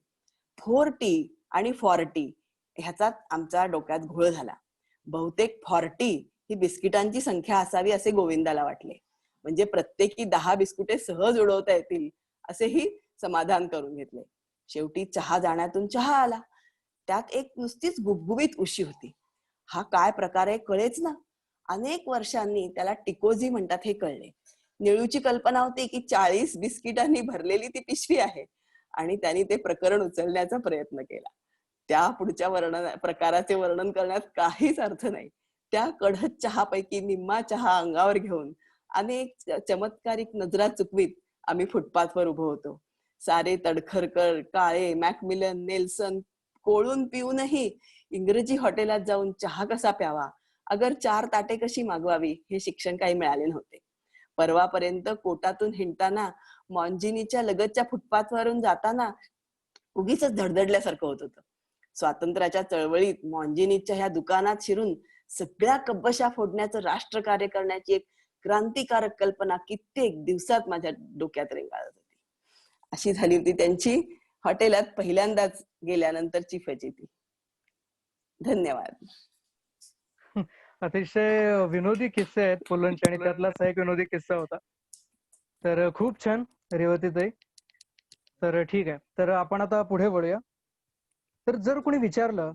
4 टी आणि 40 ह्याचात आमचा डोक्यात घोळ झाला. बहुतेक 40 ही बिस्किटांची संख्या असावी असे गोविंदाला वाटले. म्हणजे प्रत्येकी 10 बिस्कुटे सहज उडवता येतील असेही समाधान करून घेतले. शेवटी चहा जाण्यातून चहा आला. त्यात एक नुसतीच गुबगुबीत उशी होती. हा काय प्रकार आहे कळेच ना. अनेक वर्षांनी त्याला टिकोजी म्हणतात हे कळले. निळूची कल्पना होती की 40 बिस्किटांनी भरलेली ती पिशवी आहे आणि त्यांनी ते प्रकरण उचलण्याचा प्रयत्न केला. त्या पुढच्या प्रकाराचे वर्णन करण्यात काहीच अर्थ नाही. त्या कडक चहापैकी निम्मा चहा अंगावर घेऊन अनेक चमत्कारिक नजरा चुकवीत आम्ही फुटपाथवर उभो होतो. सारे तडखरकर, काळे, मॅकमिलन, नेल्सन कोळून पिऊनही इंग्रजी हॉटेलात जाऊन चहा कसा प्यावा, अगर 4 ताटे कशी मागवावी हे शिक्षण काही मिळाले नव्हते. परवापर्यंत कोटातून हिंडताना मॉन्जिनीच्या लगतच्या फुटपाथवरून जाताना उगीच धडधडल्यासारखं होत होतं. स्वातंत्र्याच्या चळवळीत मॉन्जिनीच्या ह्या दुकानात शिरून सगळ्या कब्बशा फोडण्याचं राष्ट्रकार्य करण्याची एक क्रांतिकारक कल्पना कित्येक दिवसात माझ्या डोक्यात रेंगाळत होती. अशी झाली होती त्यांची हॉटेलात पहिल्यांदाच गेल्यानंतरची फजिती. धन्यवाद. अतिशय विनोदी किस्से आहेत पुलंचे आणि त्यातलाच एक विनोदी किस्सा होता. तर खूप छान रेवतीताई. तर ठीक आहे, तर आपण आता पुढे वळूया. तर जर कोणी विचारलं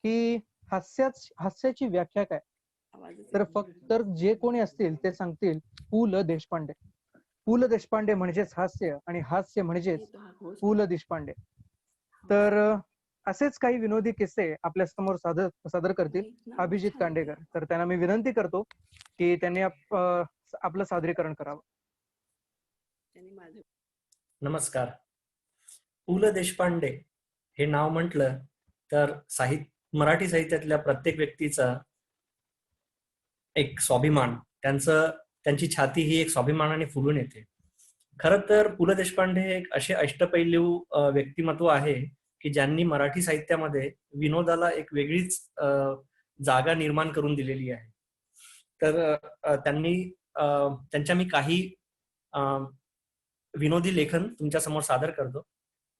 की हास्याची व्याख्या काय, तर फक्त जे कोणी असतील ते सांगतील पु ल देशपांडे. पु ल देशपांडे म्हणजेच हास्य आणि हास्य म्हणजेच पु ल देशपांडे. तर असेच काही विनोदी किस्से आपल्या समोर सादर करतील अभिजित कांडेकर. तर त्यांना मी विनंती करतो की त्यांनी आपलं सादरीकरण करावं. नमस्कार. पु ल देशपांडे हे नाव म्हटलं तर मराठी साहित्यातल्या प्रत्येक व्यक्तीचा एक स्वाभिमान, त्यांची छाती ही एक स्वाभिमानाने फुलून येते. खरं तर पु ल देशपांडे हे एक असे अष्टपैलू व्यक्तिमत्व आहे की ज्यांनी मराठी साहित्यामध्ये विनोदाला एक वेगळीच जागा निर्माण करून दिलेली आहे. तर त्यांच्या मी काही विनोदी लेखन तुमच्या समोर सादर करतो.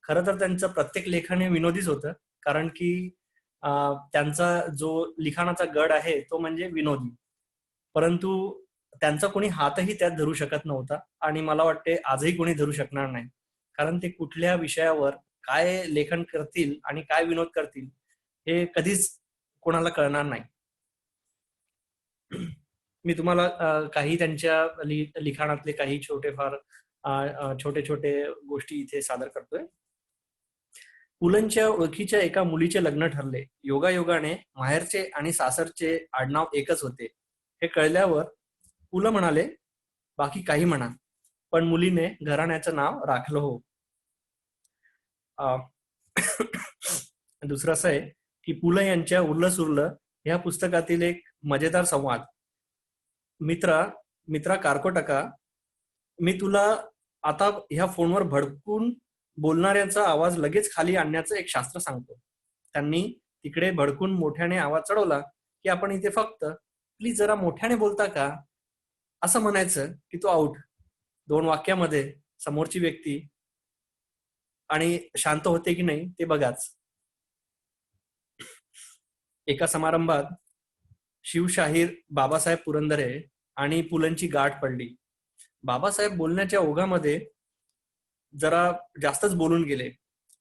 खरं तर त्यांचं प्रत्येक लेखन हे विनोदीच होतं, कारण की त्यांचा जो लिखाणाचा गड आहे तो म्हणजे विनोदी. परंतु त्यांचा कोणी हातही त्यात धरू शकत नव्हता आणि मला वाटते आजही कोणी धरू शकणार नाही, कारण ते कुठल्या विषयावर काय लेखन करतील आणि काय विनोद करतील हे कधीच कोणाला कळणार नाही. मी तुम्हाला काही त्यांच्या लिखाणातले काही छोटे छोटे गोष्टी इथे सादर करतोय. पुलंच्या ओळखीच्या एका मुलीचे लग्न ठरले. योगायोगाने माहेरचे आणि सासरचे आडनाव एकच होते. हे कळल्यावर पुलं म्हणाले, बाकी काही म्हणा, पण मुलीने घराण्याचं नाव राखलं हो. दुसरं असं आहे की पुलं यांच्या उरलं सुरलं ह्या पुस्तकातील एक मजेदार संवाद. मित्रा कारकोटका, मी तुला आता ह्या फोनवर भडकून बोलणाऱ्यांचा आवाज लगेच खाली आणण्याचं एक शास्त्र सांगतो. त्यांनी तिकडे भडकून मोठ्याने आवाज चढवला की आपण इथे फक्त प्लीज जरा मोठ्याने बोलता का असं म्हणायचं की तो आउट. 2 वाक्यामध्ये समोरची व्यक्ती आणि शांत होते की नाही ते बघाच. एका समारंभात शिवशाहीर बाबासाहेब पुरंदरे आणि पुलंची गाठ पडली. बाबासाहेब बोलण्याच्या ओघामध्ये जरा जास्तच बोलून गेले.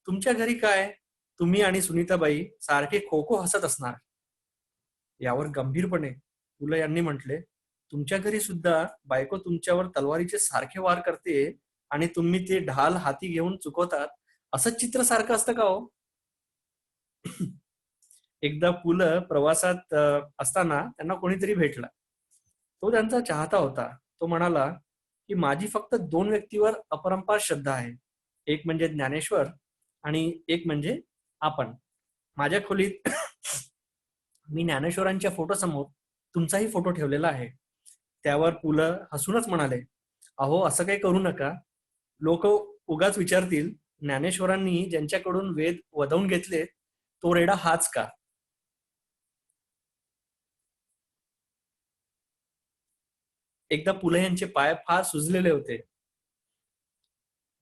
तुमच्या घरी काय, तुम्ही आणि सुनीताबाई सारखे खो खो हसत असणार. यावर गंभीरपणे पुलं यांनी म्हटले, तुमच्या घरी सुद्धा बायको तुमच्यावर तलवारीचे सारखे वार करते आणि तुम्ही ते ढाल हाती घेऊन चुकवतात, असंच चित्र सारखं असतं का हो? एकदा पुलं प्रवासात असताना त्यांना कोणीतरी भेटला. तो त्यांचा चाहता होता. तो म्हणाला की माझी फक्त 2 व्यक्तीवर अपरंपार श्रद्धा आहे. एक म्हणजे ज्ञानेश्वर आणि एक म्हणजे आपण. माझ्या खोलीत मी ज्ञानेश्वरांच्या फोटो समोर तुमचाही फोटो ठेवलेला आहे. त्यावर पुलं हसूनच म्हणाले, अहो असं काही करू नका. लोक उगाच विचारतील, ज्ञानेश्वरांनी ज्यांच्याकडून वेद वदवून घेतले तो रेडा हाच का? एकदा पुलं यांचे पाय फार सुजलेले होते.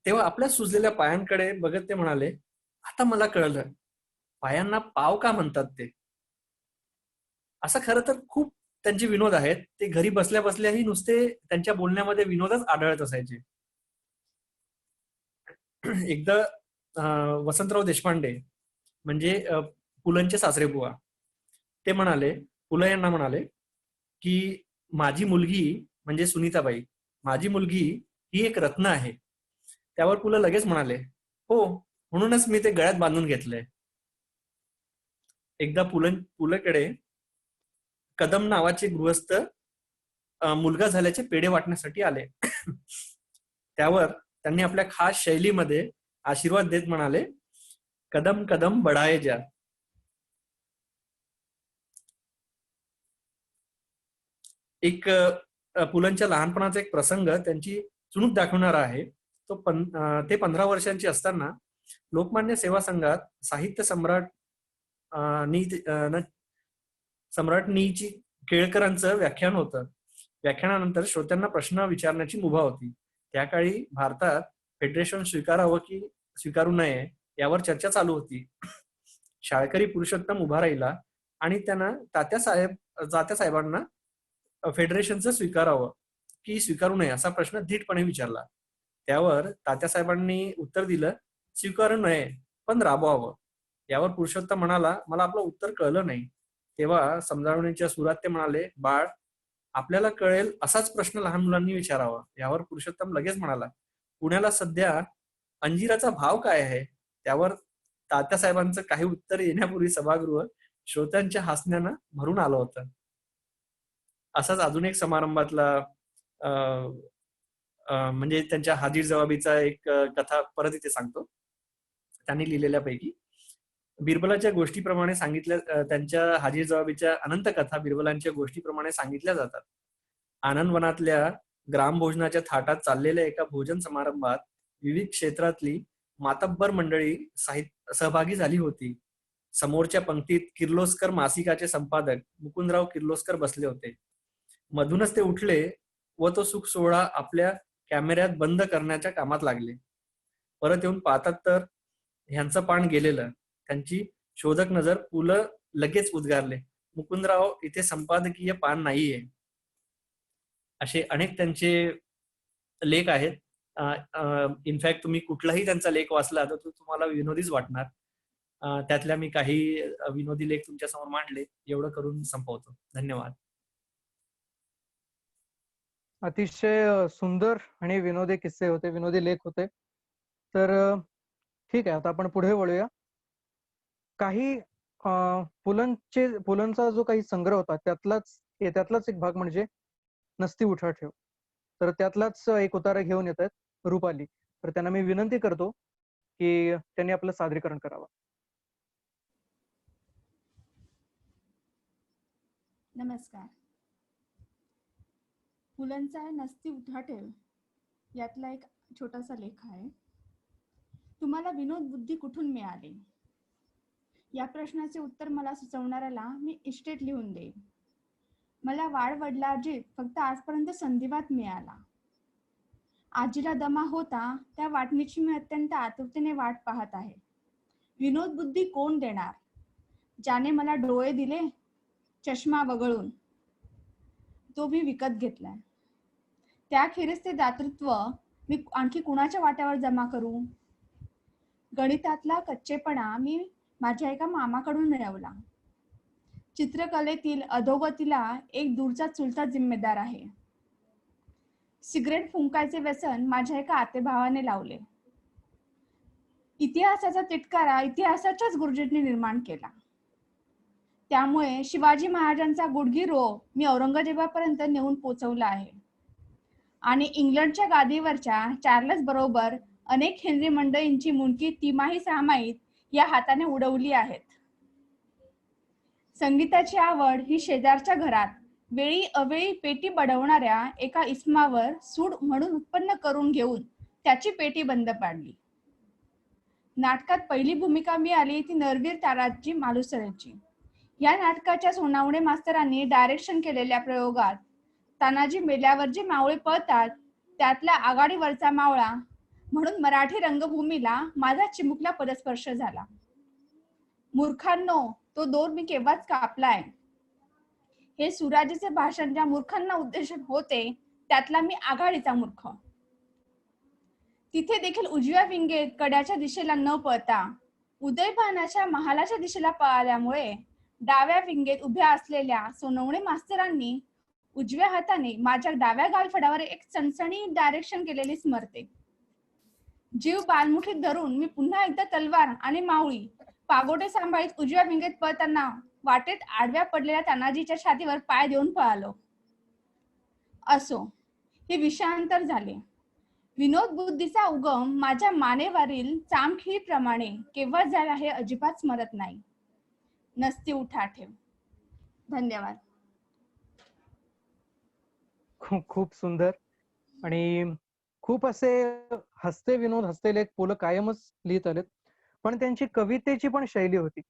तेव्हा आपल्या सुजलेल्या पायांकडे बघत ते म्हणाले, आता मला कळलं, पायांना पाव का म्हणतात ते. असं खरं तर खूप त्यांचे विनोद आहेत. ते घरी बसल्या बसल्याही नुसते त्यांच्या बोलण्यामध्ये विनोदच आढळत असायचे. एकदा वसंतराव देशपांडे म्हणजे पुलंचे सासरे बुवा, ते म्हणाले, पुलं यांना म्हणाले की माझी मुलगी म्हणजे सुनीताबाई, माझी मुलगी ही एक रत्न आहे. त्यावर पुलं लगेच म्हणाले, हो म्हणूनच मी ते गळ्यात बांधून घेतलंय. एकदा पुलंकडे कदम नावाचे गृहस्थ मुलगा झाल्याचे पेढे वाटण्यासाठी आले. त्यावर त्यांनी आपल्या खास शैलीमध्ये आशीर्वाद देत म्हणाले, कदम कदम बढाये जा. एक पुलंच्या लहानपणाचा एक प्रसंग त्यांची चुणूक दाखवणारा आहे. ते 15 वर्षांची असताना लोकमान्य सेवा संघात साहित्य सम्राटनीची केळकरांचं व्याख्यान होतं. व्याख्यानानंतर श्रोत्यांना प्रश्न विचारण्याची मुभा होती. त्या काळी भारतात फेडरेशन स्वीकारावं की स्वीकारू नये यावर चर्चा चालू होती. शाळकरी पुरुषोत्तम उभा राहिला आणि त्यानं तात्यासाहेबांना फेडरेशनचं स्वीकारावं की स्वीकारू नये असा प्रश्न धीटपणे विचारला. त्यावर तात्यासाहेबांनी उत्तर दिलं, स्वीकारू नये पण राबवावं. यावर पुरुषोत्तम म्हणाला, मला आपलं उत्तर कळलं नाही. तेव्हा समजावण्याच्या सुरात ते म्हणाले, बाळ, आपल्याला कळेल असाच प्रश्न लहान मुलांनी विचारावा. यावर पुरुषोत्तम लगेच म्हणाला, पुण्याला सध्या अंजिराचा भाव काय आहे? त्यावर तात्यासाहेबांचं काही उत्तर येण्यापूर्वी सभागृह श्रोत्यांच्या हसण्यानं भरून आलं होतं. असाच अजून एक समारंभातला म्हणजे त्यांच्या हाजीर जवाबीचा एक कथा परत इथे सांगतो. त्यांनी लिहिलेल्यापैकी बिरबलाच्या गोष्टीप्रमाणे सांगितल्या, त्यांच्या हाजीर जवाबीच्या अनंत कथा बिरबलांच्या गोष्टीप्रमाणे सांगितल्या जातात. आनंदवनातल्या ग्रामभोजनाच्या थाटात चाललेल्या एका भोजन समारंभात विविध क्षेत्रातली मातब्बर मंडळी सहभागी झाली होती. समोरच्या पंक्तीत किर्लोस्कर मासिकाचे संपादक मुकुंदराव किर्लोस्कर बसले होते. मधूनच ते उठले व तो सुख सोहळा आपल्या कॅमेऱ्यात बंद करण्याच्या कामात लागले. परत येऊन पाहतात तर ह्यांचं पान गेलेलं. त्यांची शोधक नजर पुलं लगेच उद्गारले, मुकुंदराव, इथे संपादकीय पान नाहीये. असे अनेक त्यांचे लेख आहेत. इनफॅक्ट तुम्ही कुठलाही त्यांचा लेख वाचला तर तो तुम्हाला विनोदीच वाटणार. त्यातल्या मी काही विनोदी लेख तुमच्या समोर मांडले. एवढं करून संपवतो. धन्यवाद. अतिशय सुंदर आणि विनोदी किस्से होते, विनोदी लेख होते. तर ठीक आहे, आता आपण पुढे वळूया. काही पुलंचा जो काही संग्रह होता त्यातलाच एक भाग म्हणजे नसती उठा ठेव. तर त्यातलाच एक उतारा घेऊन येत आहेत रुपाली. तर त्यांना मी विनंती करतो की त्यांनी आपलं सादरीकरण करावं. नमस्कार. पुलंचा नसती उठा ठेव यातला एक छोटासा लेख आहे. तुम्हाला विनोद बुद्धी कुठून मिळाली? या प्रश्नाचे उत्तर मला सुचवणाऱ्याला मी इस्टेट लिहून देईन. मला वाडवडिलार्जित फक्त आजपर्यंत संधिवात मिळाला. आजीला दमा होता, त्या वाटणीची मी अत्यंत आतुरतेने वाट पाहत आहे. विनोद बुद्धी कोण देणार? ज्याने मला डोळे दिले, चष्मा वगळून, तो मी विकत घेतलाय. त्याखेरीज ते दातृत्व मी आणखी कुणाच्या वाट्यावर जमा करू? गणितातला कच्चेपणा मी माझ्या एका मामाकडून मिळवला. चित्रकलेतील अधोगतीला एक दूरचा चुलता जिम्मेदार आहे. सिगरेट फुंकायचे व्यसन माझ्या एका आतेभावाने लावले. इतिहासाचा तिटकारा इतिहासाच्याच गुरुजींनी निर्माण केला. त्यामुळे शिवाजी महाराजांचा गुडघी रोग मी औरंगजेबापर्यंत नेऊन पोचवला आहे आणि इंग्लंडच्या गादीवरच्या चार्लस बरोबर अनेक हेनरी मंडळींची मुंडकी तिमाही सहामाहीत या हाताने उडवली आहेत. संगीताची आवड ही शेजारच्या घरात वेळी अवेळी पेटी बडवणाऱ्या एका इस्मावर सूड म्हणून उत्पन्न करून घेऊन त्याची पेटी बंद पाडली. नाटकात पहिली भूमिका मी आली ती नरवीर ताराजी मालुसरेची. या नाटकाच्या सोनावणे मास्तरांनी डायरेक्शन केलेल्या प्रयोगात तानाजी मेल्यावर जे मावळे पळतात त्यातला आघाडीवरचा मावळा म्हणून मराठी रंगभूमीला माझा चिमुकला पदस्पर्श झाला. मूर्खांनो, तो दोर मी केव्हाच कापलाय. हे सुराजीचे भाषण ज्या मूर्खांना उद्देशून होते त्यातला मी आघाडीचा मूर्ख. तिथे देखील उजव्या विंगेत कड्याच्या दिशेला न पळता उदयभानाच्या महालाच्या दिशेला पळाल्यामुळे डाव्या विंगेत उभ्या असलेल्या सोनवणे मास्तरांनी उजव्या हाताने माझ्या डाव्या गालफडावर एक सणसणी डायरेक्शन केलेली स्मरते. जीव बालमुठीत धरून मी पुन्हा एकदा तलवार आणि मावळी पागोटे सांभाळीत उजव्या विंगेत पळताना वाटेत आडव्या पडलेल्या तानाजीच्या छातीवर पाय देऊन पळालो. असो, हे विषयांतर झाले. विनोद बुद्धीचा उगम माझ्या मानेवरील चामखीप्रमाणे केव्हा झाला हे अजिबात स्मरत नाही. नसती उठा ठेव. धन्यवाद. खूप खूप सुंदर. आणि खूप असे हसते विनोद, हसते लेख पु ल कायमच लिहित आलेत. पण त्यांची कवितेची पण शैली होती.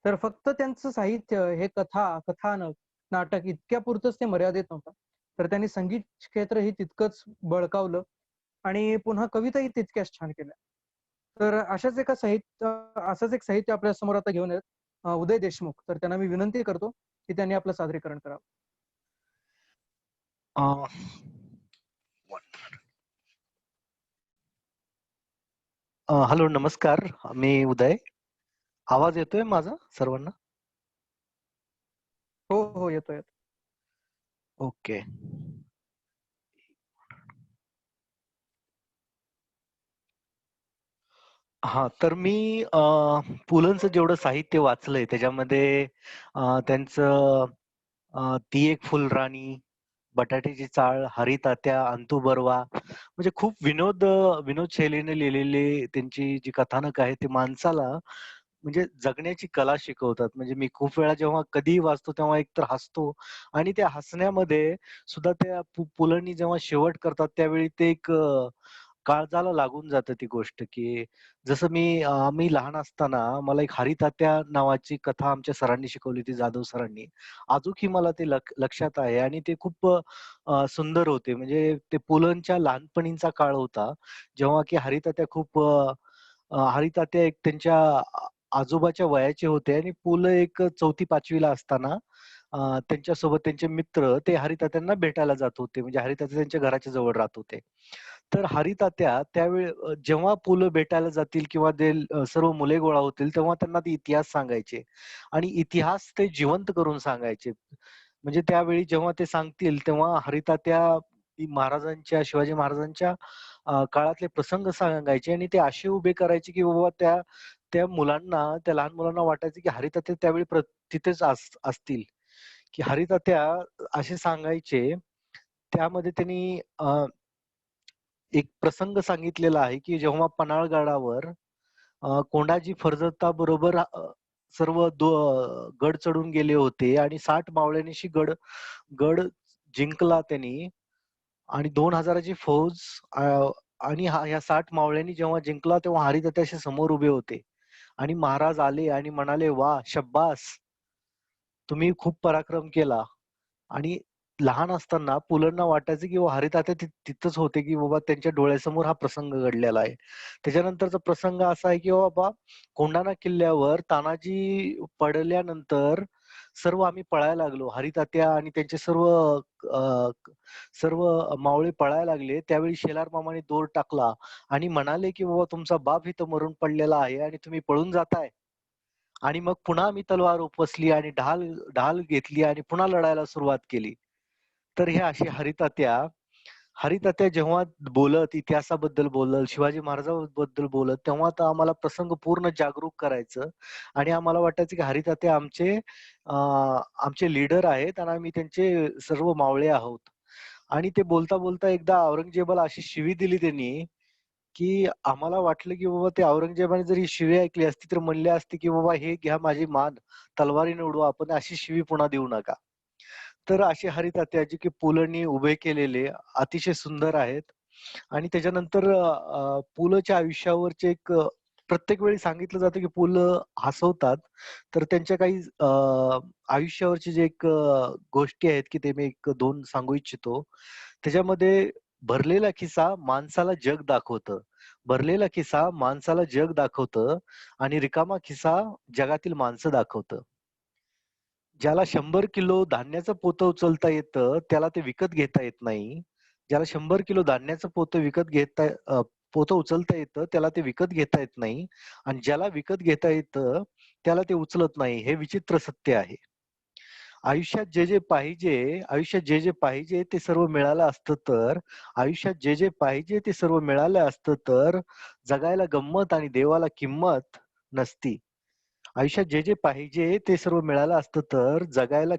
तर फक्त त्यांचं साहित्य हे कथा, कथानक, नाटक इतक्यापुरतंच ते मर्यादित नव्हतं. तर त्यांनी संगीत क्षेत्रही तितकंच बळकावलं आणि पुन्हा कविताही तितक्याच छान केल्या. तर असंच एक साहित्य आपल्या समोर आता घेऊन आहेत उदय देशमुख. तर त्यांना मी विनंती करतो की त्यांनी आपलं सादरीकरण करावं. अं, हॅलो, नमस्कार. मी उदय. आवाज येतोय माझा सर्वांना? हो हो, येतोय. ओके. हा, तर मी पुलंचं जेवढं साहित्य वाचलंय त्याच्यामध्ये त्यांचं ती एक फुलराणी, बटाट्याची चाळ, हरितात्या, अंतू बर्वा, म्हणजे खूप विनोद शैलीने लिहिलेली त्यांची जी कथानक आहे ती माणसाला म्हणजे जगण्याची कला शिकवतात. म्हणजे मी खूप वेळा जेव्हा कधीही वाचतो तेव्हा एकतर हसतो आणि त्या हसण्यामध्ये सुद्धा त्या पुलंनी जेव्हा शेवट करतात त्यावेळी ते एक काळजाला लागून जातं ती गोष्ट, की जसं मी लहान असताना मला एक हरितात्या नावाची कथा आमच्या सरांनी शिकवली होती, जाधव सरांनी. अजूनही मला ते लक्षात आहे आणि ते खूप सुंदर होते. म्हणजे ते पुलंच्या लहानपणीचा काळ होता, जेव्हा की हरितात्या एक त्यांच्या आजोबाच्या वयाचे होते आणि पु ल एक 4थी-5वी ला असताना त्यांच्यासोबत त्यांचे मित्र ते हरितात्यांना भेटायला जात होते. म्हणजे हरितात्या त्यांच्या घराच्या जवळ राहत होते. तर हरितात्या जेव्हा पु ल भेटायला जातील किंवा ते सर्व मुले गोळा होतील तेव्हा त्यांना ते इतिहास सांगायचे आणि इतिहास ते जिवंत करून सांगायचे. म्हणजे त्यावेळी जेव्हा ते सांगतील तेव्हा हरितात्या शिवाजी महाराजांच्या काळातले प्रसंग सांगायचे आणि ते असे उभे करायचे की बाबा त्या लहान मुलांना वाटायचं की हरितात्या त्यावेळी तिथेच असतील, की हरितात्या असे सांगायचे. त्यामध्ये त्यांनी एक प्रसंग सांगितलेला आहे की जेव्हा पन्हाळगडावर कोंडाजी फर्जता बरोबर गड चढून गेले होते आणि 60 मावळ्यांनीशी गड गड जिंकला त्यांनी आणि 2000ची फौज आणि ह्या 60 मावळ्यांनी जेव्हा जिंकला तेव्हा हरितात्याशी समोर उभे होते आणि महाराज आले आणि म्हणाले, "वा, शब्बास, तुम्ही खूप पराक्रम केला." आणि लहान असताना पुलंना वाटायचं की हरितात्या तिथंच होते, की बाबा त्यांच्या डोळ्यासमोर हा प्रसंग घडलेला आहे. त्याच्यानंतरचा प्रसंग असा आहे की बाबा कोंढाणा किल्ल्यावर तानाजी पडल्यानंतर सर्व आम्ही पळायला लागलो. हरितात्या आणि त्यांचे अ, सर्व मावळे पळायला लागले. त्यावेळी शेलार मामाने दोर टाकला आणि म्हणाले की बाबा तुमचा बाप इथं मरून पडलेला आहे आणि तुम्ही पळून जाताय. आणि मग पुन्हा मी तलवार उपसली आणि ढाल ढाल घेतली आणि पुन्हा लढायला सुरुवात केली. तर हे असे हरितात्या जेव्हा इतिहासाबद्दल बोलत, शिवाजी महाराजांबद्दल बोलत, तेव्हा तर आम्हाला प्रसंग पूर्ण जागरूक करायचं आणि आम्हाला वाटायचं की हरितात्या आमचे लीडर आहेत आणि आम्ही त्यांचे सर्व मावळे आहोत. आणि ते बोलता बोलता एकदा औरंगजेबाला अशी शिवी दिली त्यांनी, की आम्हाला वाटलं की बाबा ते औरंगजेबाने जर ही शिवी ऐकली असती तर म्हणले असते की बाबा हे घ्या माझी मान, तलवारीने उडवा, आपण अशी शिवी पुन्हा देऊ नका. तर असे हरितात्या जे की पुलंनी उभे केलेले अतिशय सुंदर आहेत. आणि त्याच्यानंतर पु लच्या आयुष्यावरचे प्रत्येक वेळी सांगितलं जातं की पु ल हसवतात. तर त्यांच्या काही आयुष्यावरचे जे गोष्टी आहेत की ते मी 1-2 सांगू इच्छितो. त्याच्यामध्ये भरलेला खिसा माणसाला जग दाखवतं. भरलेला खिसा माणसाला जग दाखवतं आणि रिकामा खिसा जगातील माणसं दाखवतं. ज्याला 100 किलो धान्याचं पोतं उचलता येतं, त्याला ते विकत घेता येत नाही. ज्याला 100 किलो धान्याचं पोतं उचलता येतं, त्याला ते विकत घेता येत नाही. आणि ज्याला विकत घेता येतं, त्याला ते उचलत नाही. हे विचित्र सत्य आहे. आयुष्यात जे जे पाहिजे ते सर्व मिळालं असतं तर जगायला गंमत आणि देवाला किंमत नसती. आयुष्यात जे जे पाहिजे ते सर्व मिळालं असतं तर जगायला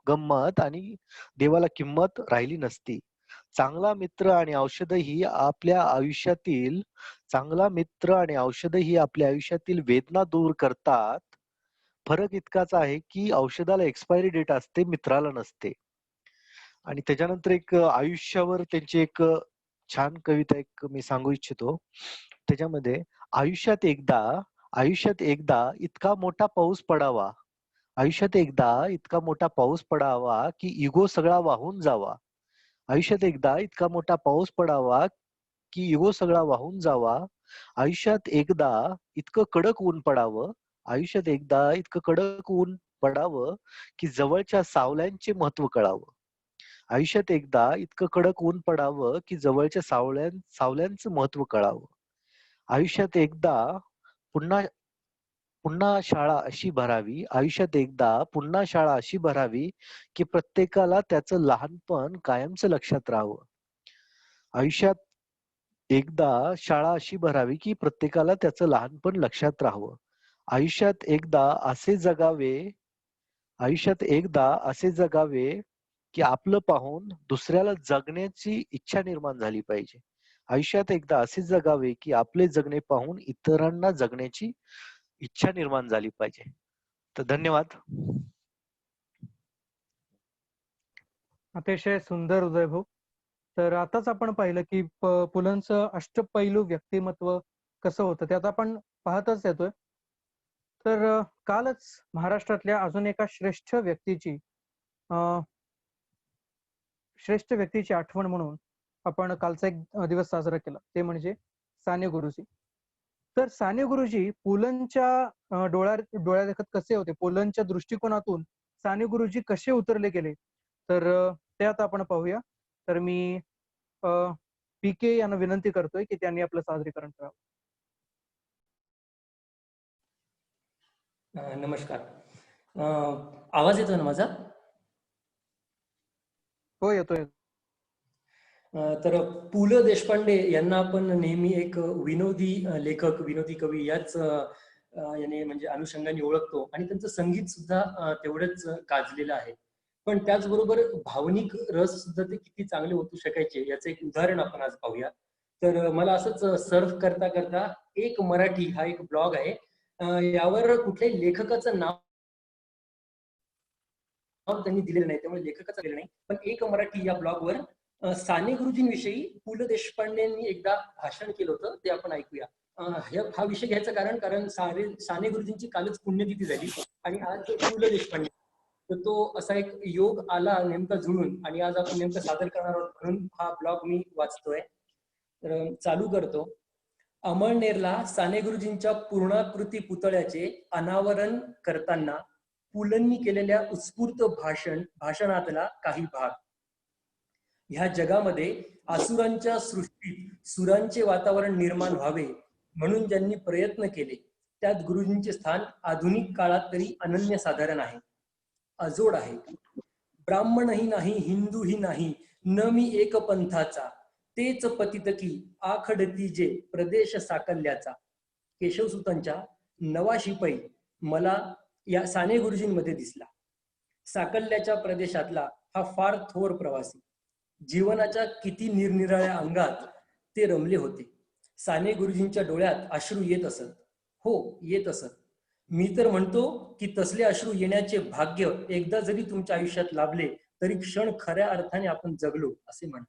गंमत आणि देवाला किंमत राहिली नसती. चांगला मित्र आणि औषध ही आपल्या आयुष्यातील वेदना दूर करतात. फरक इतकाच आहे की औषधाला एक्सपायरी डेट असते, मित्राला नसते. आणि त्याच्यानंतर एक आयुष्यावर त्यांची एक छान कविता एक मी सांगू इच्छितो. त्याच्यामध्ये आयुष्यात एकदा इतका मोठा पाऊस पडावा, आयुष्यात एकदा इतका मोठा पाऊस पडावा की इगो सगळा वाहून जावा. आयुष्यात एकदा इतका मोठा पाऊस पडावा की इगो सगळा वाहून जावा. आयुष्यात एकदा इतकं कडक ऊन पडावं, आयुष्यात एकदा इतकं कडक ऊन पडावं की जवळच्या सावल्यांचे महत्व कळावं. आयुष्यात एकदा इतकं कडक ऊन पडावं की जवळच्या सावल्यांचं महत्व कळावं. आयुष्यात एकदा पुन्हा पुन्हा शाळा अशी भरावी, आयुष्यात एकदा पुन्हा शाळा अशी भरावी की प्रत्येकाला त्याचं लहानपण कायमचं लक्षात राहावं. आयुष्यात एकदा शाळा अशी भरावी की प्रत्येकाला त्याचं लहानपण लक्षात राहावं. आयुष्यात एकदा असे जगावे, आयुष्यात एकदा असे जगावे की आपलं पाहून दुसऱ्याला जगण्याची इच्छा निर्माण झाली पाहिजे. आयुष्यात एकदा असे जगावे की आपले जगणे पाहून इतरांना जगण्याची इच्छा निर्माण झाली पाहिजे. तर धन्यवाद. अतिशय सुंदर उदयभाऊ. तर आताच आपण पाहिलं की पुलंचं अष्टपैलू व्यक्तिमत्व कसं होतं ते आता आपण पाहतच येतोय. तर कालच महाराष्ट्रातल्या अजून एका श्रेष्ठ व्यक्तीची आठवण म्हणून आपण कालचा एक दिवस साजरा केला, ते म्हणजे साने गुरुजी. तर साने गुरुजी पुलंच्या डोळ्या देखत कसे होते, पुलंच्या दृष्टिकोनातून साने गुरुजी कसे उतरले गेले, तर ते आता आपण पाहूया. तर मी PK यांना विनंती करतोय की त्यांनी आपलं सादरीकरण करावं. नमस्कार. आवाज येतोय ना माझा? हो, येतोय. तर पु ल देशपांडे यांना आपण नेहमी एक विनोदी लेखक, विनोदी कवी याच याने म्हणजे अनुषंगाने ओळखतो आणि त्यांचं संगीत सुद्धा तेवढंच गाजलेलं आहे. पण त्याचबरोबर भावनिक रस सुद्धा ते किती चांगले ओतू शकायचे याचं एक उदाहरण आपण आज पाहूया. तर मला असंच सर्फ करता करता एक मराठी हा एक ब्लॉग आहे, यावर कुठल्याही लेखकाचं नाव त्यांनी दिलेलं नाही, त्यामुळे लेखकाचं दिलेलं नाही, पण एक मराठी या ब्लॉगवर साने गुरुजींविषयी पु ल देशपांडेंनी एकदा भाषण केलं होतं, ते आपण ऐकूया. हा विषय घ्यायचं कारण साने गुरुजींची कालच पुण्यतिथी झाली आणि आज पु ल देशपांडे, तर तो असा एक योग आला नेमका जुळून आणि आज आपण नेमकं सादर करणार आहोत म्हणून हा ब्लॉग मी वाचतोय. तर चालू करतो. अमळनेरला साने गुरुजींच्या पूर्णाकृती पुतळ्याचे अनावरण करताना पुलंनी केलेल्या उत्स्फूर्त भाषणातला काही भाग. ह्या जगामध्ये आसुरांच्या सृष्टीत सुरांचे वातावरण निर्माण व्हावे म्हणून ज्यांनी प्रयत्न केले, त्यात गुरुजींचे स्थान आधुनिक काळात तरी अनन्यसाधारण आहे, अजोड आहे. ब्राह्मणही नाही, हिंदूही नाही, न मी एक पंथाचा, तेच पतितकी आखडती जे प्रदेश साकल्याचा. केशवसुतांच्या नवा शिपाई मला या साने गुरुजींमध्ये दिसला. साकल्याच्या प्रदेशातला हा फार थोर प्रवासी. जीवनाच्या किती निरनिराळ्या अंगात ते रमले होते. साने गुरुजींच्या डोळ्यात अश्रू येत असत. हो, येत असत. मी तर म्हणतो की तसले अश्रू येण्याचे भाग्य एकदा जरी तुमच्या आयुष्यात लाभले तरी क्षण खऱ्या अर्थाने आपण जगलो असे म्हणा.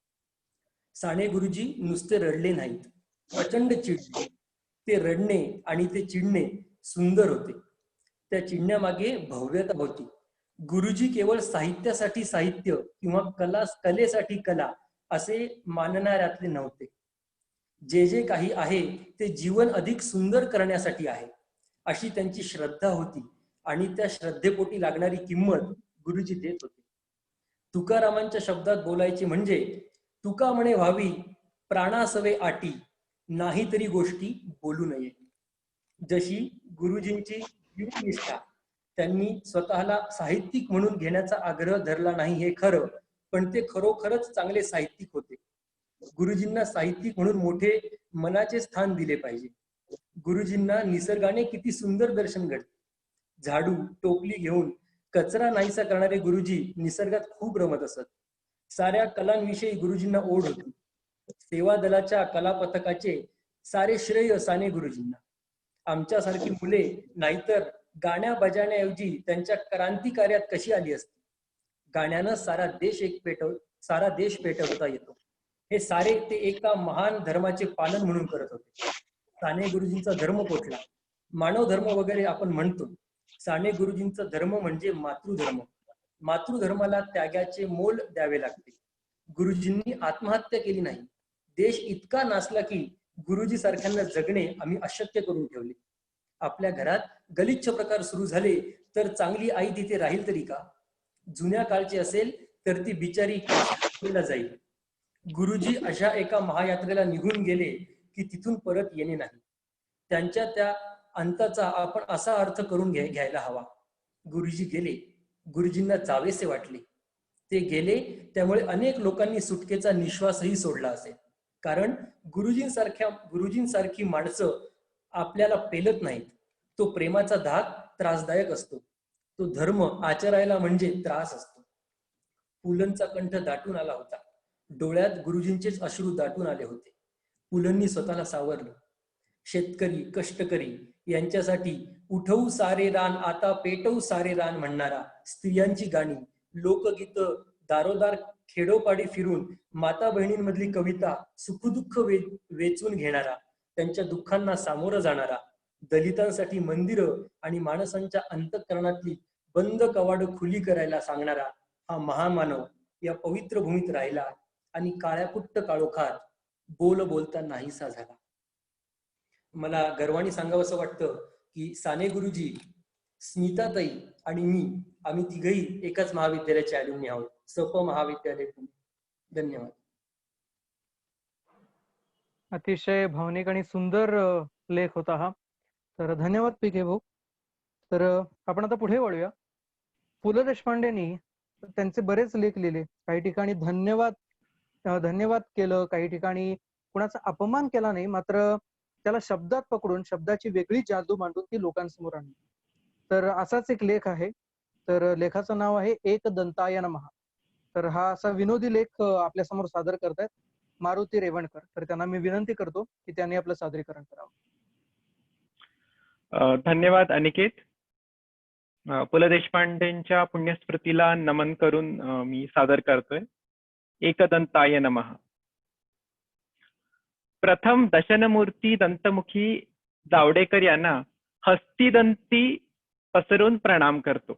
साने गुरुजी नुसते रडले नाहीत, प्रचंड चिडले. ते रडणे आणि ते चिडणे सुंदर होते. त्या चिडण्यामागे भव्यता होती. गुरुजी केवळ साहित्यासाठी साहित्य किंवा कलेसाठी कला असे मानणाऱ्यातले नव्हते. जे जे काही आहे ते जीवन अधिक सुंदर करण्यासाठी आहे अशी त्यांची श्रद्धा होती आणि त्या श्रद्धेपोटी लागणारी किंमत गुरुजी देत होते. तुकारामांच्या शब्दात बोलायचे म्हणजे, तुका म्हणे व्हावी प्राणासवे आटी, नाही तरी गोष्टी बोलू नये. जशी गुरुजींची निष्ठा, त्यांनी स्वतःला साहित्यिक म्हणून घेण्याचा आग्रह धरला नाही हे खरं, पण ते खरोखरच चांगले साहित्यिक होते. गुरुजींना साहित्यिक म्हणून मोठे मनाचे स्थान दिले पाहिजे. गुरुजींना निसर्गाने किती सुंदर दर्शन घडते. झाडू टोपली घेऊन कचरा नाहीसा करणारे गुरुजी निसर्गात खूप रमत असत. साऱ्या कलांविषयी गुरुजींना ओढ होती. सेवा दलाच्या कला पथकाचे सारे श्रेय साने गुरुजींना. आमच्यासारखी मुले नाहीतर गाण्या बजाण्याऐवजी त्यांच्या क्रांती कार्यात कशी आली असती. गाण्यानं सारा देश पेटवता येतो. हे सारे ते एका महान धर्माचे पालन म्हणून करत होते. साने गुरुजींचा धर्म कुठला? मानव धर्म वगैरे आपण म्हणतो. साने गुरुजींचा धर्म म्हणजे मातृधर्म. मातृधर्माला त्यागाचे मोल द्यावे लागते. गुरुजींनी आत्महत्या केली नाही. देश इतका नाचला की गुरुजी सारख्यांना जगणे आम्ही अशक्य करून ठेवले. आपल्या घरात गलिच्छ प्रकार सुरू झाले तर चांगली आई तिथे राहील तरी का? जुन्या काळची असेल तर ती बिचारी जाईल. गुरुजी अशा एका महायात्रेला निघून गेले की तिथून परत येणे नाही. त्यांच्या त्या अंताचा आपण असा अर्थ करून घ्यायला हवा. गुरुजी गेले, गुरुजींना जावेसे वाटले. ते गेले त्यामुळे अनेक लोकांनी सुटकेचा निश्वासही सोडला असेल. कारण गुरुजींसारखी माणसं आपल्याला पेलत नाहीत. तो प्रेमाचा धाक त्रासदायक असतो. तो धर्म आचरायला म्हणजे त्रास असतो. पुलंचा कंठ दाटून आला होता. डोळ्यात गुरुजींचेच अश्रू दाटून आले होते. पुलंनी स्वतःला सावरलं. शेतकरी, कष्टकरी यांच्यासाठी उठवू सारे रान आता पेटवू सारे रान म्हणणारा, स्त्रियांची गाणी, लोकगीत, दारोदार खेडोपाडी फिरून माता बहिणींमधली कविता सुखदुःख वेचून घेणारा, त्यांच्या दुःखांना सामोरं जाणारा, दलितांसाठी मंदिरं आणि माणसांच्या अंतःकरणातली बंद कवाड खुली करायला सांगणारा हा महामानव या पवित्र भूमीत राहिला आणि काळ्याकुट्ट काळोखात बोलता नाहीसा झाला. मला गर्वाने सांगावं असं वाटतं की साने गुरुजी, स्मिताताई आणि मी आम्ही तिघही एकाच महाविद्यालयाचे अलुमनी आहोत. सप महाविद्यालय पुणे. धन्यवाद. अतिशय भावनिक आणि सुंदर लेख होता हा. तर धन्यवाद पीके भाऊ. तर आपण आता पुढे वळूया. पु ल देशपांडेंनी त्यांचे बरेच लेख लिहिले. काही ठिकाणी धन्यवाद केलं, काही ठिकाणी कुणाचा अपमान केला नाही, मात्र त्याला शब्दात पकडून शब्दाची वेगळी जादू मांडून ती लोकांसमोर आणली. तर असाच एक लेख आहे. तर लेखाचं नाव आहे एक दंताय नमः. तर हा असा विनोदी लेख आपल्या समोर सादर करतायत मारुती रेवणकर. तर त्यांना मी विनंती करतो की त्यांनी आपलं सादरीकरण करावं. धन्यवाद अनिकेत. पु ल देशपांडेंच्या पुण्यस्मृतीला नमन करून मी सादर करतोय एकदंताय नमः. प्रथम दशनमूर्ती दंतमुखी जावडेकर यांना हस्तिदंती पसरून प्रणाम करतो.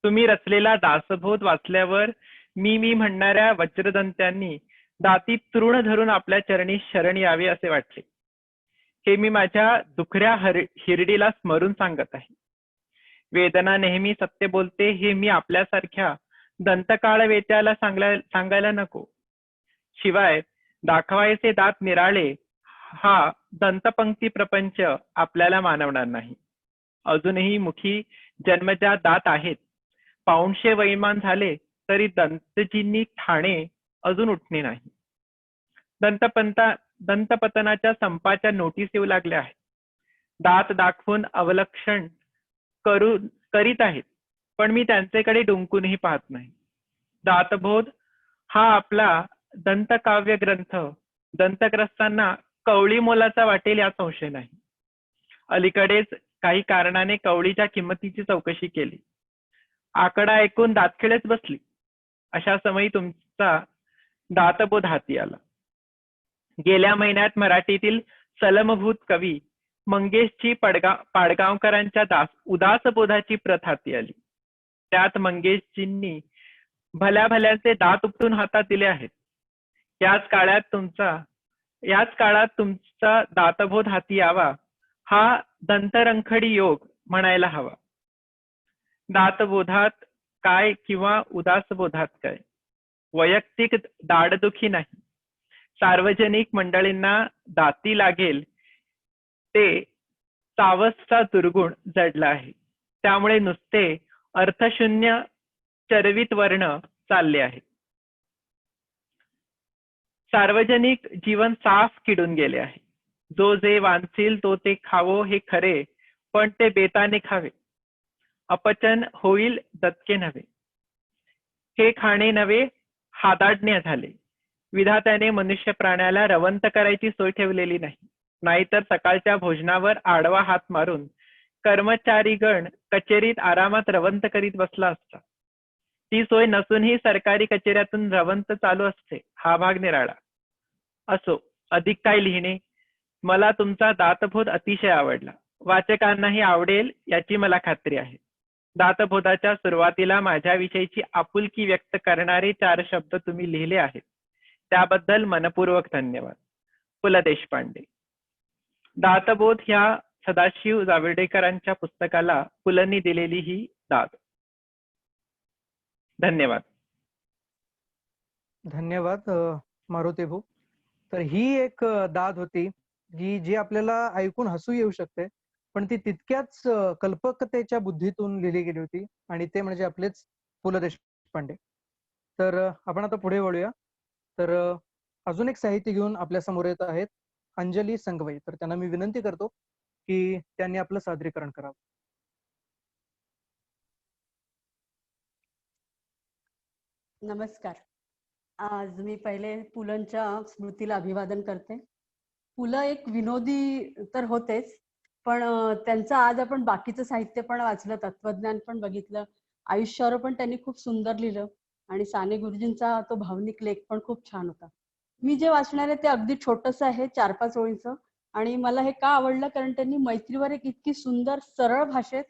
तुम्ही रचलेला दासबोध वाचल्यावर मी म्हणणाऱ्या वज्रदंत्यांनी दाती तृण धरून आपल्या चरणी शरण यावे असे वाटले. हे मी माझ्या दुखऱ्या हिरडीला स्मरून सांगत आहे. वेदना नेहमी सत्य बोलते हे मी आपल्यासारख्या दंतकाळ वेत्याला सांगायला नको. शिवाय दाखवायचे दात निराळे हा दंतपंक्ती प्रपंच आपल्याला मानवणार नाही. अजूनही मुखी जन्मजात दात आहेत. पाऊणशे वैमान झाले तरी दंतजींनी ठाणे अजून उठणे नाही. दंतपतनाच्या संपाच्या नोटीस येऊ लागल्या आहेत. दात दाखवून अवलक्षण करीत आहेत, पण मी त्यांच्याकडे डुंकूनही पाहत नाही. दातबोध हा आपला दंतकाव्य ग्रंथ दंतग्रस्तांना कवळी मोलाचा वाटेल यात संशय नाही. अलीकडेच काही कारणाने कवळीच्या किंमतीची चौकशी केली. आकडा ऐकून दातखिळच बसली. अशा समयी तुमचा दातबोध हाती आला. गेल्या महिन्यात मराठीतील सलमभूत कवी मंगेशजी पाडगावकरांच्या उदासबोधाची प्रत हाती आली. त्यात मंगेशजींनी भल्या भल्यांचे दात उपटून हातात दिले आहेत. याच काळात तुमचा दातबोध हाती यावा हा दंतरंखडी योग म्हणायला हवा. दातबोधात काय किंवा उदासबोधात काय? वैयक्तिक दाढदुखी नाही, सार्वजनिक मंडळींना दाती लागेल ते सावसचा दुर्गुण जडला आहे. त्यामुळे नुसते अर्थशून्य चरवित वर्ण चालले आहेत. सार्वजनिक जीवन साफ किडून गेले आहे. जो जे वांछील तो ते खावो हे खरे, पण ते बेताने खावे. अपचन होईल दत्के नव्हे. हे खाणे नव्हे हादाडणे झाले. विधात्याने मनुष्य प्राण्याला रवंत करायची सोय ठेवलेली नाही. नाहीतर सकाळच्या भोजनावर आडवा हात मारून कर्मचारीगण कचेरीत आरामात रवंत करीत बसला असता. ती सोय नसूनही सरकारी कचेऱ्यातून रवंत चालू असते. हा भाग निराळा. असो, अधिक काय लिहिणे. मला तुमचा दातबोध अतिशय आवडला. वाचकांनाही आवडेल याची मला खात्री आहे. दातबोधाच्या सुरुवातीला माझ्याविषयीची आपुलकी व्यक्त करणारे 4 शब्द तुम्ही लिहिले आहेत, त्याबद्दल मनपूर्वक धन्यवाद. पु ल देशपांडे. दातबोध ह्या सदाशिव जावडेकरांच्या पुस्तकाला पुलंनी दिलेली ही दाद. धन्यवाद. धन्यवाद मारुती भाऊ. तर ही एक दाद होती की जी आपल्याला ऐकून हसू येऊ शकते, पण ती तितक्याच कल्पकतेच्या बुद्धीतून लिहिली गेली होती, आणि ते म्हणजे आपलेच पु ल देशपांडे. तर आपण आता पुढे वळूया. तर अजून एक साहित्य घेऊन आपल्या समोर येत आहेत अंजली संगवई. तर त्यांना मी विनंती करतो की त्यांनी आपलं सादरीकरण करावं. नमस्कार. आज मी पहिले पुलंच्या स्मृतीला अभिवादन करते. पुलं एक विनोदी तर होतेच, पण त्यांचं आज आपण बाकीचं साहित्य पण वाचलं, तत्वज्ञान पण बघितलं, आयुष्यावर पण त्यांनी खूप सुंदर लिहिलं, आणि साने गुरुजींचा तो भावनिक लेख पण खूप छान होता. मी जे वाचणार आहे ते अगदी छोटंसं आहे, 4-5 ओळींचं, आणि मला हे का आवडलं कारण त्यांनी मैत्रीवर एक इतकी सुंदर सरळ भाषेत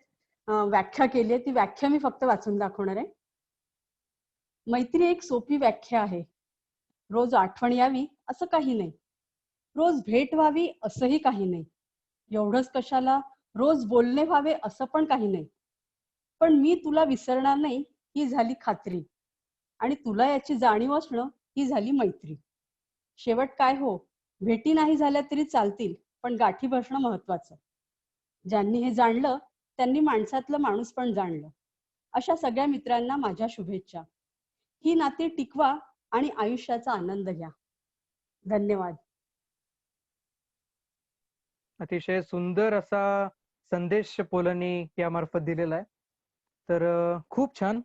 व्याख्या केली आहे. ती व्याख्या मी फक्त वाचून दाखवणार आहे. मैत्री एक सोपी व्याख्या आहे. रोज आठवण यावी असं काही नाही, रोज भेट व्हावी असंही काही नाही, एवढंच कशाला रोज बोलणे व्हावे असं पण काही नाही. पण मी तुला विसरणार नाही ही झाली खात्री, आणि तुला याची जाणीव असणं ही झाली मैत्री. शेवट काय हो, भेटी नाही झाल्या तरी चालतील, पण गाठी बसणं महत्वाचं. ज्यांनी हे जाणलं त्यांनी माणसातलं माणूस पण जाणलं. अशा सगळ्या मित्रांना माझ्या शुभेच्छा. ही नाती टिकवा आणि आयुष्याचा आनंद घ्या. धन्यवाद. अतिशय सुंदर असा संदेश पुलंनी यामार्फत दिलेला आहे. तर खूप छान.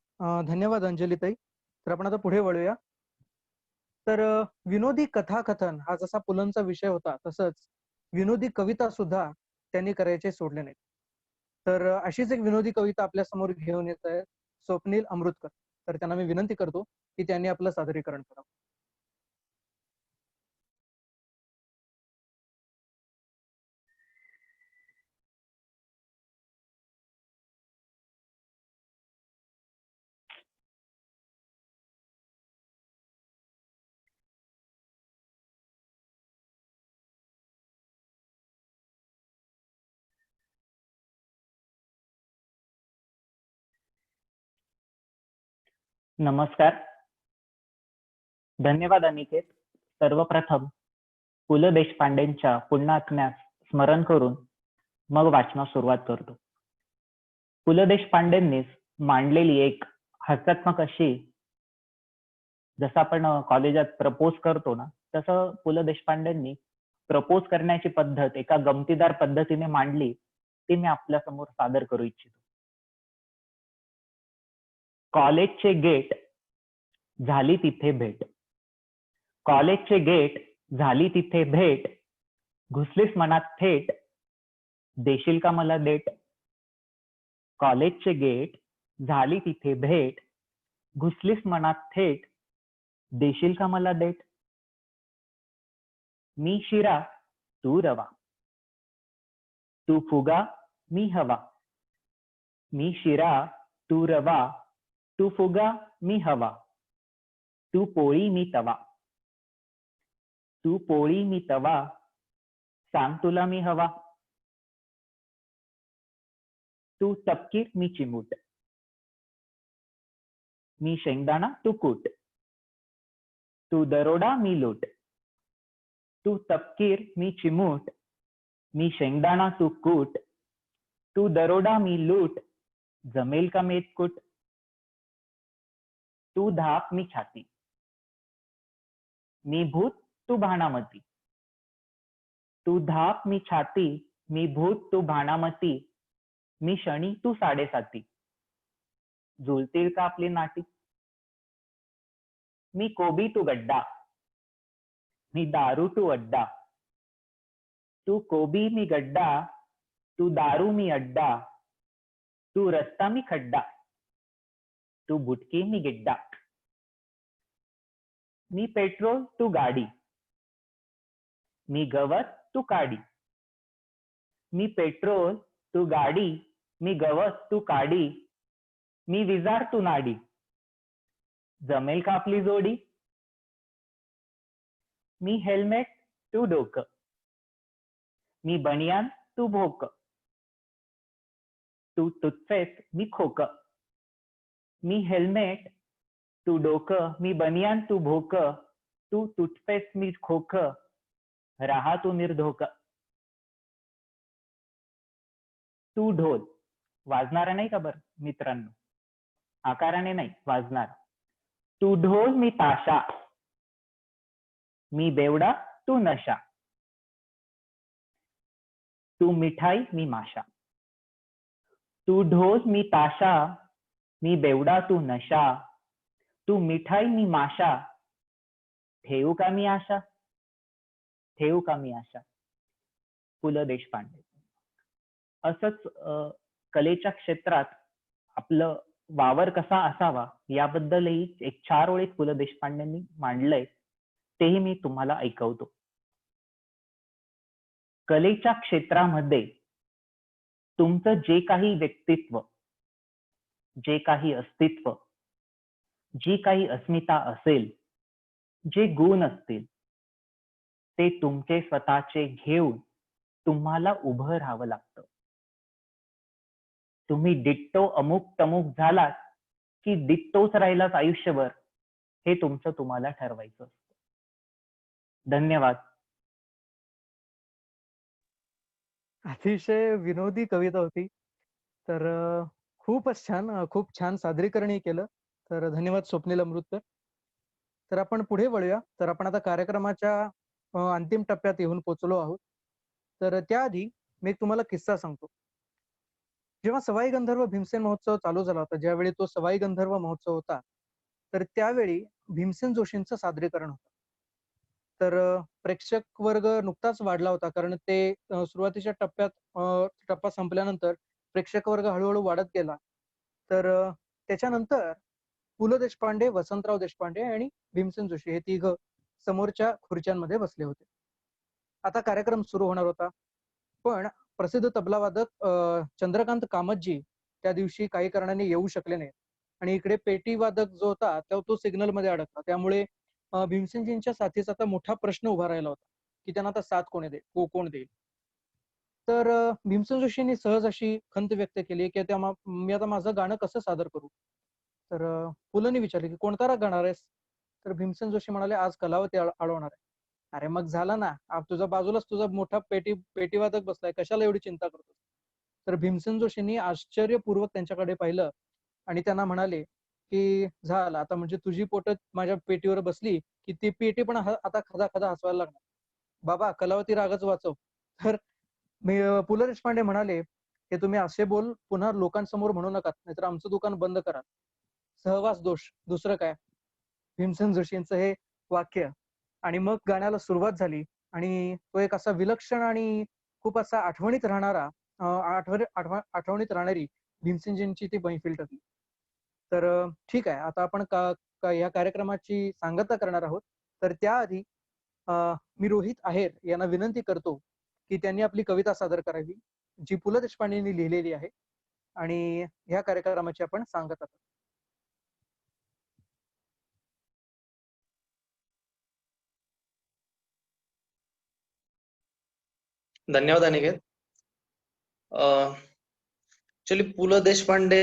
धन्यवाद अंजलीताई. तर आपण आता पुढे वळूया. तर विनोदी कथाकथन हा जसा पुलंचा विषय होता, तसंच विनोदी कविता सुद्धा त्यांनी करायचे सोडले नाही. तर अशीच एक विनोदी कविता आपल्या समोर घेऊन येत आहे स्वप्नील अमृतकर. तर त्यांना मी विनंती करतो की त्यांनी आपलं सादरीकरण करावं. नमस्कार. धन्यवाद अनिकेत. सर्वप्रथम पु ल देशपांडेंच्या पुण्यात्म्यास स्मरण करून मग वाचनास सुरुवात करतो. पु ल देशपांडेंनीच मांडलेली एक हास्यात्मक अशी, जसं आपण कॉलेजात प्रपोज करतो ना, तसं पु ल देशपांडेंनी प्रपोज करण्याची पद्धत एका गमतीदार पद्धतीने मांडली, ती मी आपल्या समोर सादर करू इच्छितो. कॉलेजचे गेट झाली तिथे भेट, कॉलेजचे गेट झाली तिथे भेट, घुसलीस मनात थेट, देशील का मला डेट. कॉलेजचे गेट झाली तिथे भेट, घुसलीस मनात थेट, देशील का मला डेट. मी शिरा तू रवा, तू फुगा मी हवा, मी शिरा तू रवा, तू फुगा मी हवा, तू पोळी मी तवा, तू पोळी मी तवा, सांग तुला मी हवा, तू तपकीर मी चिमूट, मी शेंगदाणा तू कूट, तू दरोडा मी लूट, तू तपकीर मी चिमूट, मी शेंगदाणा तू कूट, तू दरोडा मी लूट, जमेल का मेतकूट. तू धाप मी छाती, मी भूत तू भाणामती, तू धाप मी छाती, मी भूत तू भाणामती, मी शनी तू साडेसाती, जुळतील का आपली नाटी. मी कोबी तू गड्डा, मी दारू तू अड्डा, तू कोबी मी गड्डा, तू दारू मी अड्डा, तू रस्ता मी खड्डा, तू बुटकी मी गिड्डा. मी पेट्रोल तू गाडी. मी गवत तू काडी. मी पेट्रोल तू गाडी. मी गवत तू काडी. मी विजार तू नाडी. जमेल का आपली जोडी? मी हेल्मेट तू डोकं. मी बनियान तू भोक. तू टूथपेस्ट मी खोक. मी हेल्मेट तू डोकं. मी बनियान तू भोक. तू टूथपेस्ट मी खोक. राहा तू निर्धोक. तू ढोल. वाजणारा नाही का बरं मित्रांनो, आकाराने नाही, वाजणार. तू ढोल मी ताशा. मी बेवडा तू नशा. तू मिठाई मी माशा. तू ढोल मी ताशा. मी बेवडा तू नशा. तू मिठाई मी माशा. ठेवू का मी आशा. ठेवू का मी आशा. पु ल देशपांडे. असंच कलेच्या क्षेत्रात आपलं वावर कसा असावा याबद्दलही एक 4 ओळीत पु ल देशपांडेंनी मांडलंय, तेही मी तुम्हाला ऐकवतो. कलेच्या क्षेत्रामध्ये तुमचं जे काही व्यक्तित्व, जे काही अस्तित्व, जी काही अस्मिता असेल, जे गुण असतील, ते तुमचे स्वतःचे घेऊन तुम्हाला उभं राहावं लागतं. तुम्ही डिट्टो अमुक तमुक झालात की डिट्टोच राहिलात आयुष्यभर, हे तुमचं तुम्हाला ठरवायचं असतं. धन्यवाद. अतिशय विनोदी कविता होती. तर खूपच छान, खूप छान सादरीकरणही केलं. तर धन्यवाद स्वप्नील अमृतकर. तर आपण पुढे वळूया. तर आपण आता कार्यक्रमाच्या अंतिम टप्प्यात येऊन पोहोचलो आहोत. तर त्याआधी मी एक तुम्हाला किस्सा सांगतो. जेव्हा सवाई गंधर्व भीमसेन महोत्सव चालू झाला होता, ज्यावेळी तो सवाई गंधर्व महोत्सव होता, तर त्यावेळी भीमसेन जोशींचं सादरीकरण होतं. तर प्रेक्षक वर्ग नुकताच वाढला होता, कारण ते सुरुवातीच्या टप्पा संपल्यानंतर प्रेक्षक वर्ग हळूहळू वाढत गेला. तर त्याच्यानंतर पु ल देशपांडे, वसंतराव देशपांडे आणि भीमसेन जोशी हे तिघ समोरच्या खुर्च्यांमध्ये बसले होते. आता कार्यक्रम सुरू होणार होता, पण प्रसिद्ध तबलावादक चंद्रकांत कामतजी त्या दिवशी काही कारणाने येऊ शकले नाहीत आणि इकडे पेटी वादक जो होता तो सिग्नल मध्ये अडकला. त्यामुळे भीमसेनजींच्या साथीचा आता मोठा प्रश्न उभा राहिला होता की त्यांना आता साथ कोण देईल. तर भीमसेन जोशींनी सहज अशी खंत व्यक्त केली की मी आता माझं गाणं कसं सादर करू. तर पुलंनी विचारले की कोणता राग गाणार आहेस. तर भीमसेन जोशी म्हणाले आज कलावती अडवणार आहे. अरे मग झाला ना, तुझ्या बाजूलाच तुझा मोठा पेटीवादक बसलाय, कशाला एवढी चिंता करतो. तर भीमसेन जोशींनी आश्चर्यपूर्वक त्यांच्याकडे पाहिलं आणि त्यांना म्हणाले की झालं आता, म्हणजे तुझी पोट माझ्या पेटीवर बसली की ती पेटी पण आता खदा खदा हसवायला लागणार. बाबा कलावती रागच वाचव. तर पु ल देशपांडे म्हणाले की तुम्ही असे बोल पुन्हा लोकांसमोर म्हणू नका, नाहीतर आमचं दुकान बंद करा. सहवास दोष, दुसरं काय. भीमसेन जोशींचं हे वाक्य. आणि मग गाण्याला सुरुवात झाली आणि तो एक असा विलक्षण आणि खूप असा आठवणीत राहणारी भीमसेनजींची ती मैफिल ठरली. तर ठीक आहे, आता आपण या कार्यक्रमाची सांगता करणार आहोत. तर त्याआधी मी रोहित आहेर यांना विनंती करतो की त्यांनी आपली कविता सादर करावी, जी पु ल देशपांडेंनी लिहिलेली आहे, आणि ह्या कार्यक्रमाची आपण सांगता करू. धन्यवाद अनिकेत. ऍक्च्युली पु ल देशपांडे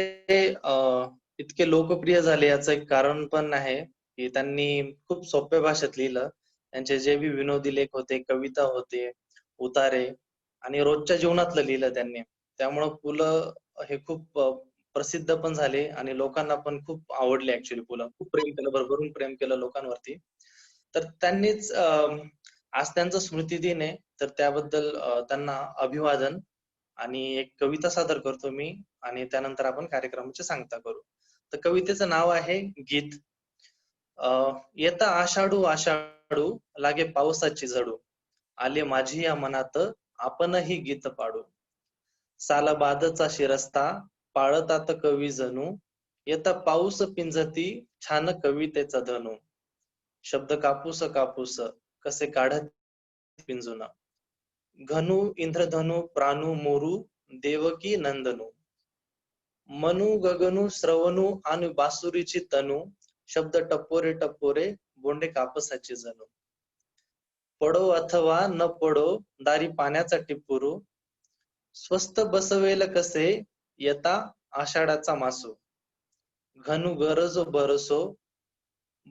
इतके लोकप्रिय झाले याचं एक कारण पण आहे की त्यांनी खूप सोप्या भाषेत लिहिलं. त्यांचे जे बी विनोदी लेख होते, कविता होते, उतारे आणि रोजच्या जीवनातलं लिहिलं त्यांनी. त्यामुळं पु ल हे खूप प्रसिद्ध पण झाले आणि लोकांना पण खूप आवडले. ऍक्च्युली पु ल खूप प्रेम केलं, भरभरून प्रेम केलं लोकांवरती. तर त्यांनीच आज त्यांचा स्मृती दिन आहे, तर त्याबद्दल त्यांना अभिवादन आणि एक कविता सादर करतो मी आणि त्यानंतर आपण कार्यक्रमाची सांगता करू. तर कवितेचं नाव आहे गीत. येता आषाढू आषाढू लागे पावसाची झडू, आले माझी या मनात आपणही गीत पाडू. सालाबादचा शिरस्ता पाळतात कवी जणू, येता पाऊस पिंजती छान कवितेचा धनु. शब्द कापूस कापूस कसे काढत पिंजुना. घनु इंद्रधनु प्राणू मोरू देवकी नंदनू. मनु गगनु श्रवणू आणि बासुरीची तनू. शब्द टपोरे टपोरे बोंडे कापसाची जणू. पडो अथवा न पडो दारी पाण्याचा टिपुरू. स्वस्त बसवेल कसे येता आषाढाचा मासू. घनु गरजो बरसो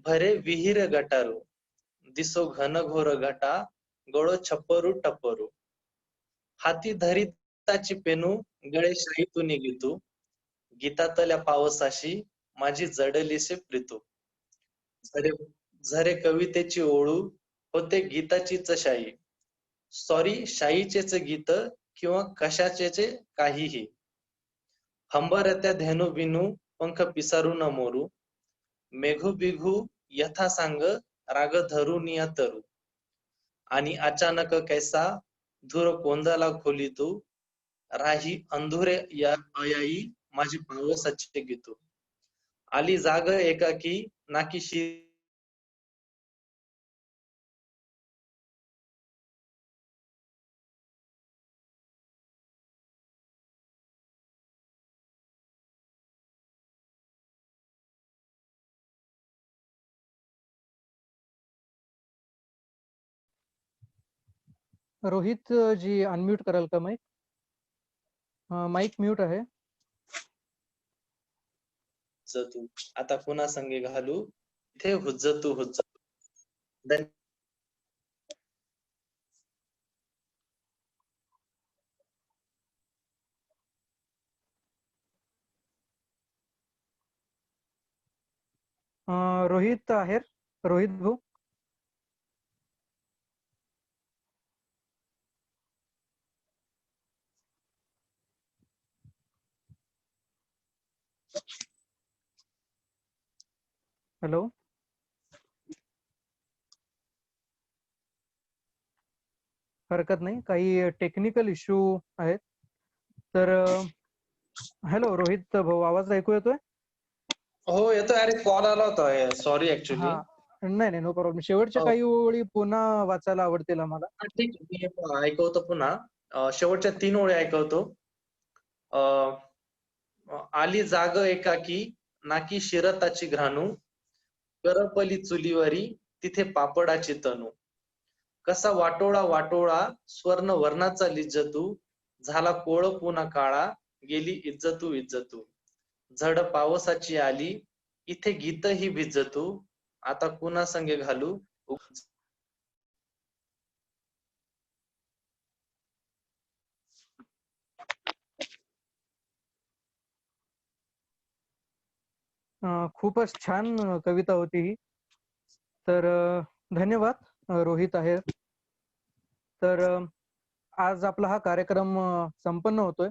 भरे विहीर गटारू. दिसो घन घोर घटा गळो छप्परू टप्परू. हाती धरिताची पेनू गळे शाईतून गीतू. गीतातल्या पावसाशी माझी जडलीसे प्रीतू. झरे झरे कवितेची ओळू होते गीताचीच शाई. सॉरी शाईचेच गीत किंवा कशाचेच काहीही. हंबरत्या धेनू बिनू पंख पिसारू न मोरू. मेघू बिघू यथा सांग राग धरू निया तरू. आणि अचानक कैसा धुर कोंदला खोली तू. राही अंधुरे या अयाई माझी पावसाचे गीतू. आली जाग एकाकी नाकी रोहित जी अनम्यूट कराल का माईक? माईक म्यूट आहे. हुज्जतू आता पुन्हा संगे घालू इथे हुज्जतू हुज्जतू. रोहित आहेर, रोहित भाऊ. हॅलो. हरकत नाही, काही टेक्निकल इश्यू आहेत. तर हॅलो रोहित भाऊ, आवाज ऐकू येतोय? हो येतोय. अरे कॉल आला होता, सॉरी ऍक्च्युली. नाही नाही, नो प्रॉब्लेम. शेवटच्या काही ओळी पुन्हा वाचायला आवडतील आम्हाला. ठीक आहे, मी ऐकवतो पुन्हा. शेवटच्या 3 ओळी ऐकवतो. आली जाग एकाकी नाकी शिरताची घ्राणू. करपली चुलीवरी तिथे पापडाची तनू. कसा वाटोळा वाटोळा स्वर्ण वर्णाचा लिज्जतू. झाला कोळ पुन्हा काळा गेली इज्जतू इज्जतू. झड पावसाची आली इथे गीत ही भिजतू. आता पुन्हा संगे घालू खूपच छान कविता होती ही. तर धन्यवाद रोहित आहे. तर आज आपला हा कार्यक्रम संपन्न होतोय.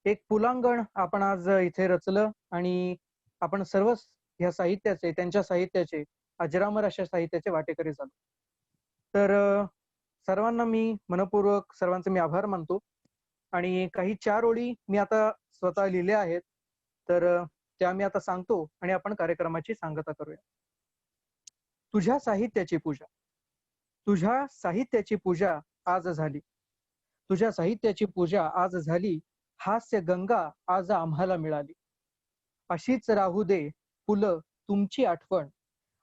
एक पुलांगण आपण आज इथे रचलं आणि आपण सर्वच ह्या साहित्याचे, त्यांच्या साहित्याचे, अजरामर अशा साहित्याचे वाटेकरी झालो. तर सर्वांना मी मनपूर्वक सर्वांचे मी आभार मानतो. आणि काही 4 ओळी मी आता स्वतः लिहिल्या आहेत, तर त्या मी आता सांगतो आणि आपण कार्यक्रमाची सांगता करूया. तुझ्या साहित्याची पूजा. तुझ्या साहित्याची पूजा आज झाली. तुझ्या साहित्याची पूजा आज झाली. हास्य गंगा आज आम्हाला मिळाली. अशीच राहू दे पुलं तुमची आठवण.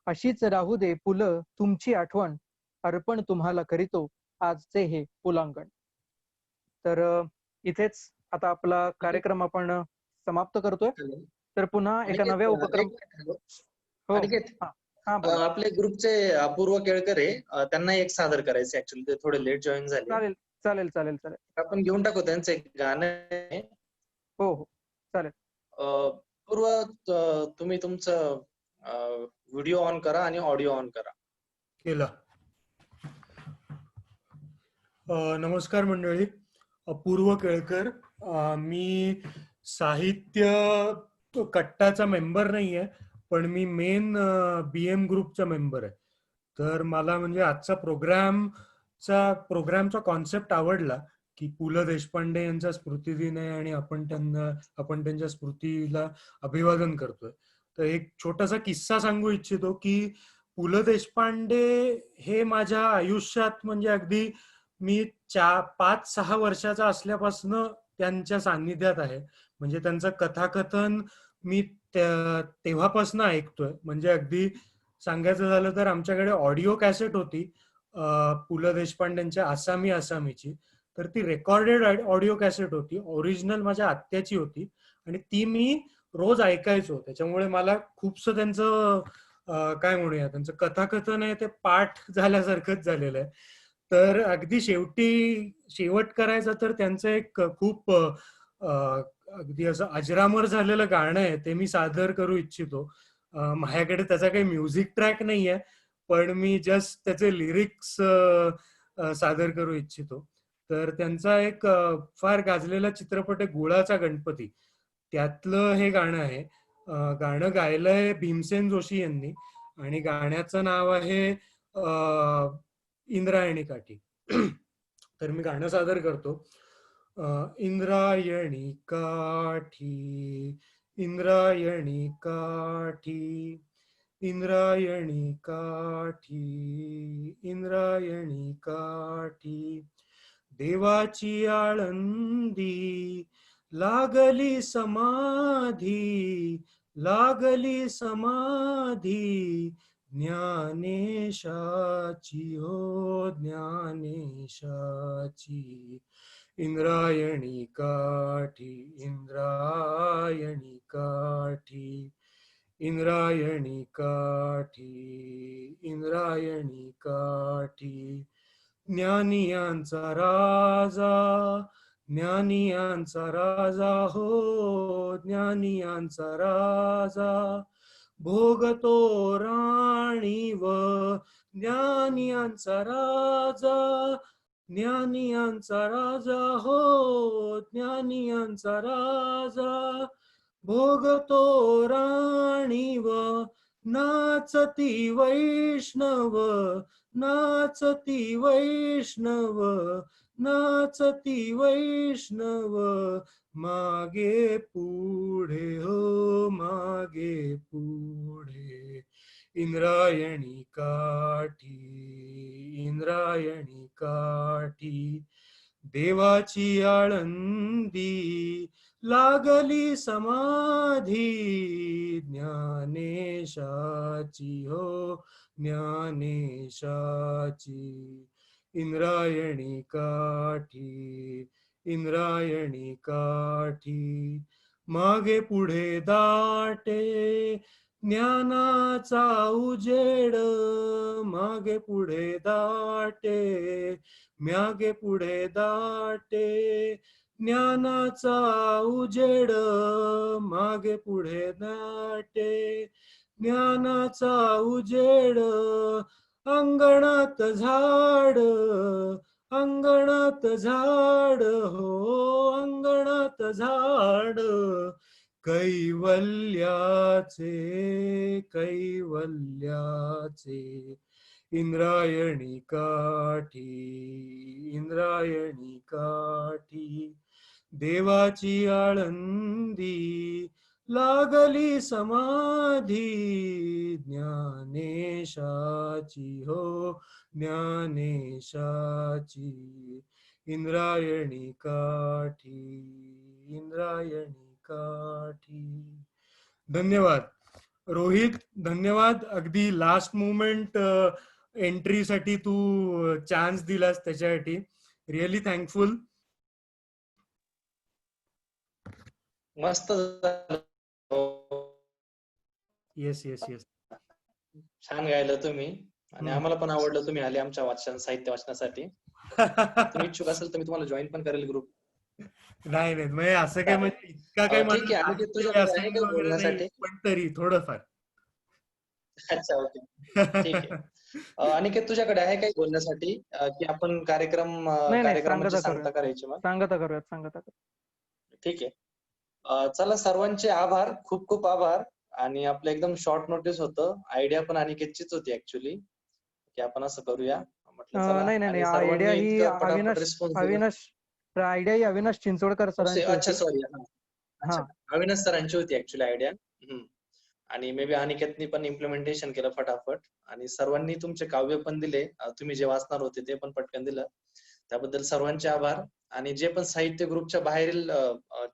अशीच राहू दे पुलं तुमची आठवण. अर्पण तुम्हाला करीतो आजचे हे पुलांगण. तर इथेच आता आपला कार्यक्रम आपण समाप्त करतोय. तर पुन्हा एका नव्या उपक्रम. आपले ग्रुपचे अपूर्व केळकर आहे, त्यांना एक सादर करायचं ऍक्च्युअली, ते थोडे लेट जॉईन झाले. चालेल चालेल चालेल चालेल. आपण घेऊन टाकू त्यांचं एक गाणं आहे. हो हो चालेल. पूर्व तुम्ही तुमचं व्हिडिओ ऑन करा आणि ऑडिओ ऑन करा. केला. नमस्कार मंडळी, अपूर्व केळकर. मी साहित्य कट्टाचा मेंबर नाहीये, पण मी मेन BM ग्रुपचा मेंबर आहे. तर मला म्हणजे आजचा प्रोग्रामचा कॉन्सेप्ट आवडला की पु ल देशपांडे यांचा स्मृतिदिन आहे आणि आपण त्यांच्या स्मृतीला अभिवादन करतोय. तर एक छोटासा किस्सा सांगू इच्छितो की पु ल देशपांडे हे माझ्या आयुष्यात म्हणजे अगदी मी 5-6 वर्षाचा असल्यापासून त्यांच्या सान्निध्यात आहे. म्हणजे त्यांचं कथाकथन मी तेव्हापासून ऐकतोय. म्हणजे अगदी सांगायचं झालं तर आमच्याकडे ऑडिओ कॅसेट होती पु ल देशपांडेंच्या आसामीची. तर ती रेकॉर्डेड ऑडिओ कॅसेट होती. ओरिजिनल माझ्या आत्याची होती आणि ती मी रोज ऐकायचो. त्याच्यामुळे मला खूपसं त्यांचं काय म्हणूया त्यांचं कथाकथन आहे ते पाठ झाल्यासारखंच झालेलं आहे. तर अगदी शेवट करायचा तर त्यांचं एक खूप अगदी असं अजरामर झालेलं गाणं आहे ते मी सादर करू इच्छितो. माझ्याकडे त्याचा काही म्युझिक ट्रॅक नाहीये, पण मी जस्ट त्याचे लिरिक्स सादर करू इच्छितो. तर त्यांचा एक फार गाजलेला चित्रपट आहे गुळाचा गणपती, त्यातलं हे गाणं आहे. गाणं गायलंय भीमसेन जोशी यांनी आणि गाण्याचं नाव आहे इंद्रायणी काठी. तर मी गाणं सादर करतो. इंद्रायणी काठी, इंद्रायणी काठी, इंद्रायणी काठी, इंद्रायणी काठी, देवाची आळंदी लागली समाधी, लागली समाधी, ज्ञानेशाची हो ज्ञानेशाची. इंद्रायणी काठी, इंद्रायणी काठी, इंद्रायणी काठी, इंद्रायणी काठी, ज्ञानियांचा राजा, ज्ञानियांचा राजा हो ज्ञानियांचा राजा, भोगतो राणी व ज्ञानियांचा राजा, ज्ञानियांचा राजा हो ज्ञानियांचा राजा, भोगतो राणी व नाचती वैष्णव, नाचती वैष्णव, नाचती वैष्णव, मागे पुढे हो मागे पुढे. इंद्रायणी काठी, इंद्रायणी काठी, देवाची आळंदी लागली समाधी, ज्ञानेशाची हो ज्ञानेशाची. इंद्रायणी काठी, इंद्रायणी काठी, मागे पुढे दाटे ज्ञानाचा उजेड, मागे पुढे दाटे, मागे पुढे दाटे, ज्ञानाचा उजेड, मागे पुढे दाटे, ज्ञानाचा उजेड, अंगणात झाड, अंगणात झाड हो अंगणात झाड, कैवल्याचे कैवल्याचे. इंद्रायणी काठी, इंद्रायणी काठी, देवाची आळंदी लागली समाधी, ज्ञानेशाची हो ज्ञानेशाची. इंद्रायणी काठी, इंद्रायणी काठी. धन्यवाद रोहित, धन्यवाद. अगदी लास्ट मोमेंट एंट्री साठी तू चान्स दिलास त्याच्यासाठी रिअली थँकफुल. मस्त येस येस येस, छान गायलं तुम्ही आणि आम्हाला पण आवडलं तुम्ही आले आमच्या साहित्य वाचनासाठी. तुम्ही इच्छुक असेल तर मी तुम्हाला जॉईन पण करेल ग्रुप. नाही नाही म्हणजे असं काय म्हणजे इतका काही ठीक आहे. आणि तुझ्याकडे आहे का बोलण्यासाठी? पण तरी थोडंफार. अच्छा ओके ठीक आहे. अनिकेत तुझ्याकडे आहे काही बोलण्यासाठी की आपण कार्यक्रमाची सांगता करायची मग? सांगता करूयात. ठीक आहे. चला सर्वांचे आभार, खूप खूप आभार. आणि आपलं एकदम शॉर्ट नोटीस होतं. आयडिया पण अनिकेतचीच होती ऍक्च्युली की आपण असं करूया. म्हटलं चला. नाही आयडिया ही आयडिया ही अविनाश चिंचोडकर सरांची अच्छा होती. सॉरी हा अविनाश सरांची होती ऍक्च्युली आयडिया. आणि मे बी अनिकेतनी पण इम्प्लिमेंटेशन केलं फटाफट आणि सर्वांनी तुमचे काव्य पण दिले. तुम्ही जे वाचणार होते ते पण पटकन दिलं. त्याबद्दल सर्वांचे आभार. आणि जे पण साहित्य ग्रुपच्या बाहेरील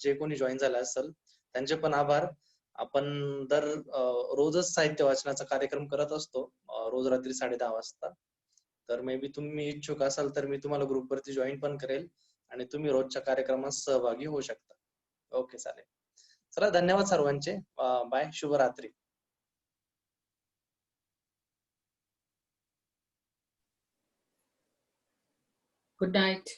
जे कोणी जॉईन झाले असेल त्यांचे पण आभार. आपण रोजच साहित्य वाचनाचा कार्यक्रम करत असतो, रोज रात्री 10:30 वाजता. तर मे बी तुम्ही इच्छुक असाल तर मी तुम्हाला ग्रुपवरती जॉईन पण करेल आणि तुम्ही रोजच्या कार्यक्रमात सहभागी होऊ शकता. ओके चालेल. चला धन्यवाद सर्वांचे. बाय. शुभरात्री. Good night.